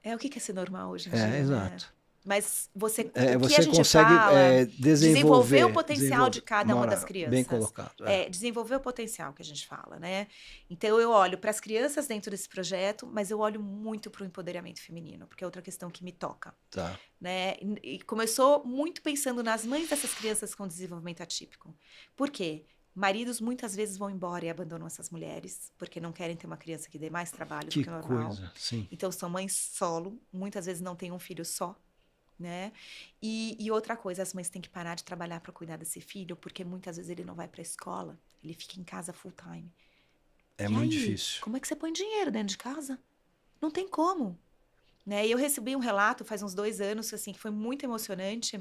S2: O que é ser normal hoje em dia,
S1: exato.
S2: Né? Mas o que a
S1: Você
S2: gente
S1: consegue
S2: fala, desenvolver o
S1: desenvolver,
S2: potencial de cada uma das
S1: bem
S2: crianças.
S1: colocado.
S2: Desenvolver o potencial que a gente fala, né? Então, eu olho para as crianças dentro desse projeto, mas eu olho muito para o empoderamento feminino, porque é outra questão que me toca,
S1: Tá.
S2: né? E começou muito pensando nas mães dessas crianças com desenvolvimento atípico. Por quê? Maridos muitas vezes vão embora e abandonam essas mulheres, porque não querem ter uma criança que dê mais trabalho do
S1: Que
S2: que o normal.
S1: coisa, sim.
S2: Então, são mães solo, muitas vezes não têm um filho só, né? E outra coisa, as mães têm que parar de trabalhar para cuidar desse filho, porque muitas vezes ele não vai para a escola, ele fica em casa full time.
S1: É
S2: E
S1: muito
S2: aí,
S1: difícil.
S2: como é que você põe dinheiro dentro de casa? Não tem como, né? E eu recebi um relato faz uns 2 anos, assim, que foi muito emocionante,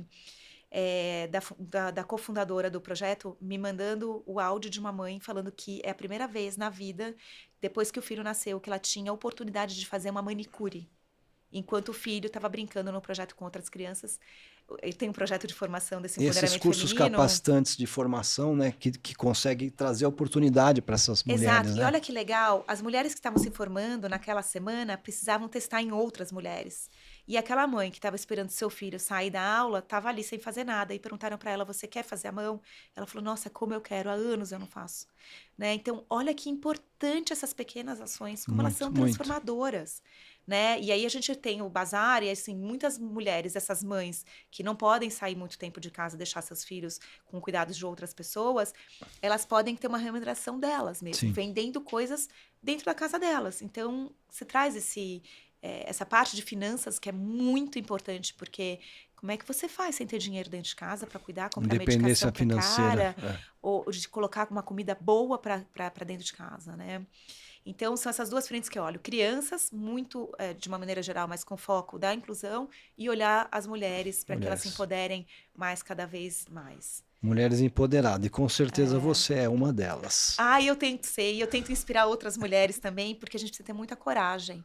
S2: da cofundadora do projeto, me mandando o áudio de uma mãe falando que é a primeira vez na vida, depois que o filho nasceu, que ela tinha a oportunidade de fazer uma manicure. Enquanto o filho estava brincando no projeto com outras crianças. Ele tem um projeto de formação desse
S1: Esses
S2: empoderamento
S1: cursos
S2: feminino.
S1: capacitantes de formação, né, que conseguem trazer oportunidade para essas
S2: Exato.
S1: mulheres,
S2: E
S1: né?
S2: olha que legal, as mulheres que estavam se formando naquela semana precisavam testar em outras mulheres. E aquela mãe que estava esperando seu filho sair da aula estava ali sem fazer nada. E perguntaram para ela: Você quer fazer a mão? Ela falou: Nossa, como eu quero, há anos eu não faço. Né? Então, olha que importante essas pequenas ações, como elas são
S1: Muito, muito.
S2: transformadoras. Né? E aí a gente tem o bazar e assim, muitas mulheres, essas mães que não podem sair muito tempo de casa, deixar seus filhos com cuidados de outras pessoas, elas podem ter uma remuneração delas mesmo,
S1: Sim.
S2: vendendo coisas dentro da casa delas. Então, se traz essa parte de finanças que é muito importante, porque como é que você faz sem ter dinheiro dentro de casa para cuidar, comprar
S1: Independência
S2: medicação que é
S1: financeira.
S2: cara, ou de colocar uma comida boa para dentro de casa, né? Então, são essas duas frentes que eu olho. Crianças, muito, de uma maneira geral, mas com foco da inclusão, e olhar as mulheres para que elas se
S1: Mulheres.
S2: empoderem mais, cada vez mais.
S1: Mulheres empoderadas. E com certeza você é uma delas.
S2: Ah, eu tento ser, e eu tento inspirar outras mulheres também, porque a gente precisa ter muita coragem,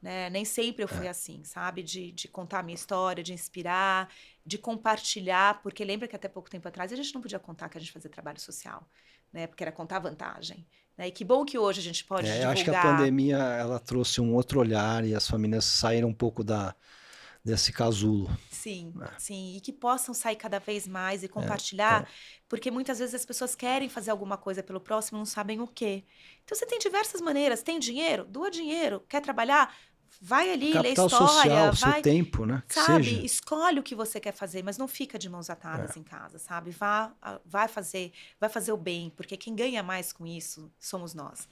S2: né? Nem sempre eu fui assim, sabe? De contar a minha história, de inspirar, de compartilhar, porque lembra que até pouco tempo atrás a gente não podia contar que a gente fazia trabalho social, né? Porque era contar vantagem, né? E que bom que hoje a gente pode
S1: Eu acho que a
S2: divulgar.
S1: pandemia ela trouxe um outro olhar e as famílias saíram um pouco desse casulo.
S2: Sim,
S1: É,
S2: sim, e que possam sair cada vez mais e
S1: é.
S2: compartilhar, porque muitas vezes as pessoas querem fazer alguma coisa pelo próximo e não sabem o quê. Então você tem diversas maneiras. Tem dinheiro? Doa dinheiro. Quer trabalhar? Vai ali, lê
S1: Capital social,
S2: história,
S1: seu
S2: vai,
S1: tempo, né? Que
S2: sabe?
S1: seja.
S2: Escolhe o que você quer fazer, mas não fica de mãos atadas em casa, sabe? Vai fazer o bem, porque quem ganha mais com isso somos nós.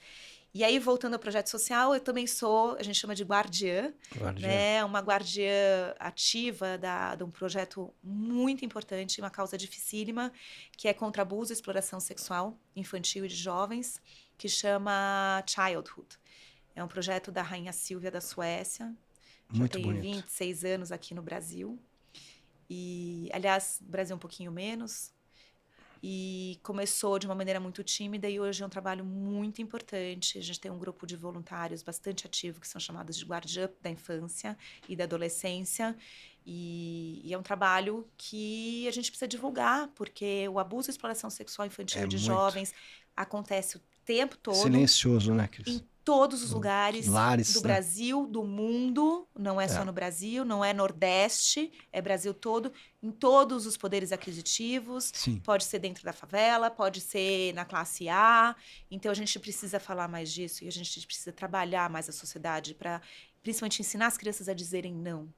S2: E aí, voltando ao projeto social, eu também sou, a gente chama de guardiã,
S1: Guardiã.
S2: né? Uma guardiã ativa de um projeto muito importante, uma causa dificílima, que é contra abuso e exploração sexual infantil e de jovens, que chama Childhood. É um projeto da Rainha Silvia da Suécia, já
S1: Muito
S2: tem
S1: bonito.
S2: 26 anos aqui no Brasil. E, aliás, no Brasil um pouquinho menos, e começou de uma maneira muito tímida e hoje é um trabalho muito importante. A gente tem um grupo de voluntários bastante ativo que são chamados de guardiã da infância e da adolescência. E é um trabalho que a gente precisa divulgar, porque o abuso e exploração sexual infantil
S1: É
S2: e de
S1: muito.
S2: jovens acontece o tempo todo,
S1: Silencioso, né, Cris?
S2: em todos os lugares do
S1: Lares, né?
S2: Brasil, do mundo, não é só
S1: É,
S2: no Brasil, não é Nordeste, é Brasil todo, em todos os poderes aquisitivos,
S1: sim.
S2: pode ser dentro da favela, pode ser na classe A. Então a gente precisa falar mais disso e a gente precisa trabalhar mais a sociedade para, principalmente, ensinar as crianças a dizerem não.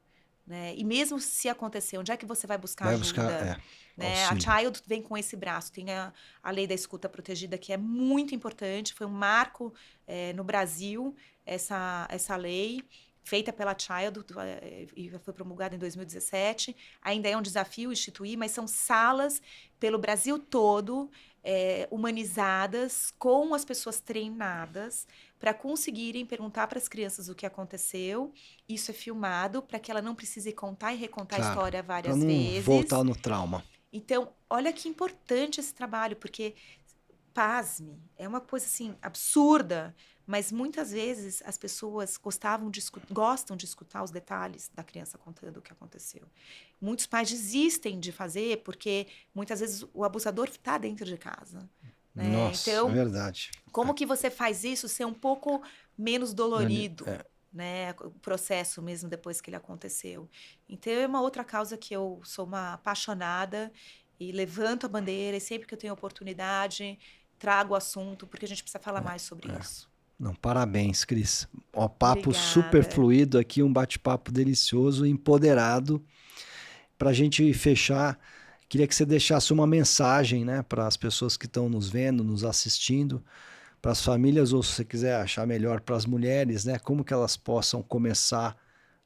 S2: Né? E mesmo se acontecer, onde é que você vai buscar
S1: Vai buscar,
S2: ajuda? Né? A
S1: auxílio.
S2: Child vem com esse braço, tem a lei da escuta protegida, que é muito importante, foi um marco no Brasil, essa lei, feita pela Child, e foi promulgada em 2017. Ainda é um desafio instituir, mas são salas pelo Brasil todo, humanizadas, com as pessoas treinadas, para conseguirem perguntar para as crianças o que aconteceu. Isso é filmado para que ela não precise contar e recontar a
S1: Claro.
S2: história
S1: Para
S2: várias
S1: não voltar
S2: vezes.
S1: no trauma.
S2: Então, olha que importante esse trabalho, porque, pasme, é uma coisa assim absurda, mas muitas vezes as pessoas gostam de escutar os detalhes da criança contando o que aconteceu. Muitos pais desistem de fazer porque muitas vezes o abusador está dentro de casa. Né?
S1: Nossa, é
S2: Então,
S1: verdade.
S2: como que você faz isso ser um pouco menos dolorido? né? O processo mesmo depois que ele aconteceu. Então, é uma outra causa que eu sou uma apaixonada e levanto a bandeira e sempre que eu tenho oportunidade, trago o assunto, porque a gente precisa falar mais sobre isso.
S1: Não, parabéns, Cris. Ó, papo super
S2: Obrigada.
S1: fluido aqui, um bate-papo delicioso, empoderado. Para a gente fechar, queria que você deixasse uma mensagem, né, para as pessoas que estão nos vendo, nos assistindo, para as famílias, ou se você quiser achar melhor, para as mulheres, né, como que elas possam começar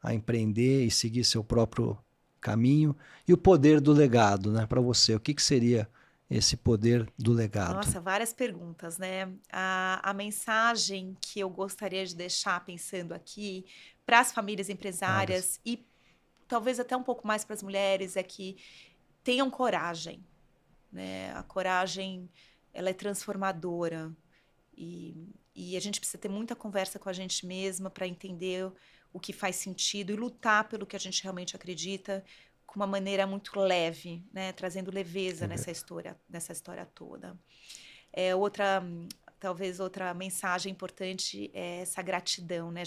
S1: a empreender e seguir seu próprio caminho. E o poder do legado, né, para você. O que seria esse poder do legado?
S2: Nossa, várias perguntas, né? A mensagem que eu gostaria de deixar pensando aqui para as famílias
S1: Várias.
S2: empresárias e talvez até um pouco mais para as mulheres é que tenham coragem, né? A coragem, ela é transformadora e a gente precisa ter muita conversa com a gente mesma para entender o que faz sentido e lutar pelo que a gente realmente acredita com uma maneira muito leve, né? Trazendo leveza nessa história toda. Talvez outra mensagem importante é essa gratidão, né?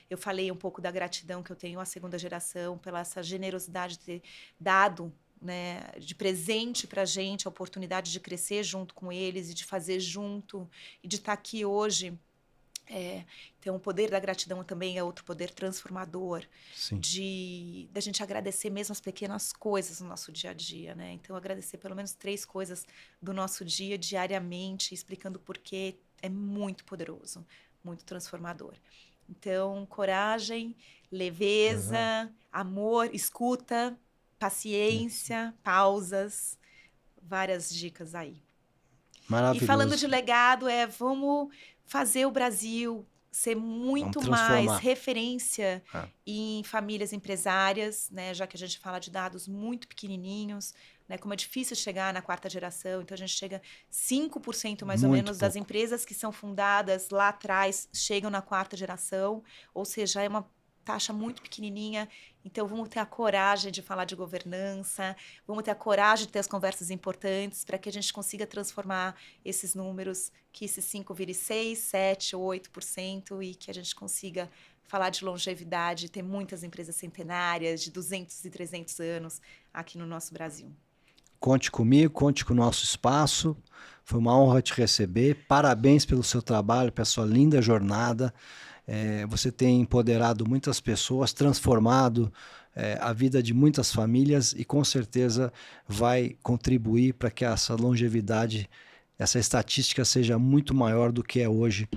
S2: Eu falei um pouco da gratidão que eu tenho à segunda geração pela essa generosidade de ter dado, né, de presente para a gente a oportunidade de crescer junto com eles e de fazer junto e de estar aqui hoje. Então, o poder da gratidão também é outro poder transformador,
S1: Sim.
S2: da gente agradecer mesmo as pequenas coisas no nosso dia a dia, né? Então, agradecer pelo menos 3 coisas do nosso dia diariamente, explicando por quê, é muito poderoso, muito transformador. Então, coragem, leveza, amor, escuta, paciência, pausas, várias dicas aí. E falando de
S1: Maravilhoso.
S2: legado, vamos fazer o Brasil ser
S1: Vamos
S2: muito mais
S1: transformar.
S2: referência
S1: Ah,
S2: em famílias empresárias, né? Já que a gente fala de dados muito pequenininhos, né? Como é difícil chegar na 4ª geração, então a gente chega 5% mais ou
S1: muito
S2: menos das
S1: pouco.
S2: empresas que são fundadas lá atrás chegam na 4ª geração, ou seja, é uma taxa muito pequenininha. Então, vamos ter a coragem de falar de governança, vamos ter a coragem de ter as conversas importantes para que a gente consiga transformar esses números, que esses 5 vire 6, 7, 8% e que a gente consiga falar de longevidade, ter muitas empresas centenárias de 200 e 300 anos aqui no nosso Brasil.
S1: Conte comigo, conte com o nosso espaço. Foi uma honra te receber. Parabéns pelo seu trabalho, pela sua linda jornada. Você tem empoderado muitas pessoas, transformado a vida de muitas famílias e com certeza vai contribuir para que essa longevidade, essa estatística seja muito maior do que é hoje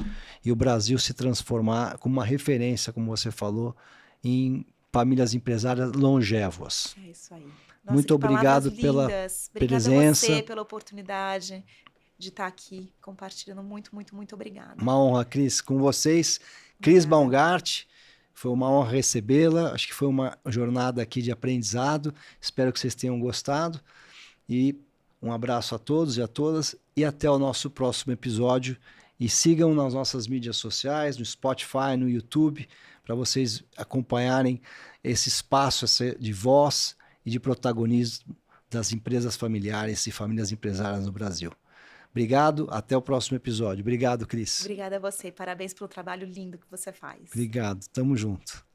S1: e o Brasil se transformar como uma referência, como você falou, em famílias empresárias longevas.
S2: É isso aí. Nossa,
S1: Muito
S2: que palavras
S1: obrigado pela
S2: lindas. Obrigada a
S1: presença.
S2: você pela oportunidade de estar aqui compartilhando. Muito, muito, muito obrigada.
S1: Uma honra, Cris, com vocês. Cris
S2: Obrigada.
S1: Baumgart, foi uma honra recebê-la. Acho que foi uma jornada aqui de aprendizado. Espero que vocês tenham gostado. E um abraço a todos e a todas. E até o nosso próximo episódio. E sigam nas nossas mídias sociais, no Spotify, no YouTube, para vocês acompanharem esse espaço de voz e de protagonismo das empresas familiares e famílias empresárias no Brasil. Obrigado, até o próximo episódio. Obrigado, Cris.
S2: Obrigada a você. Parabéns pelo trabalho lindo que você faz.
S1: Obrigado, tamo junto.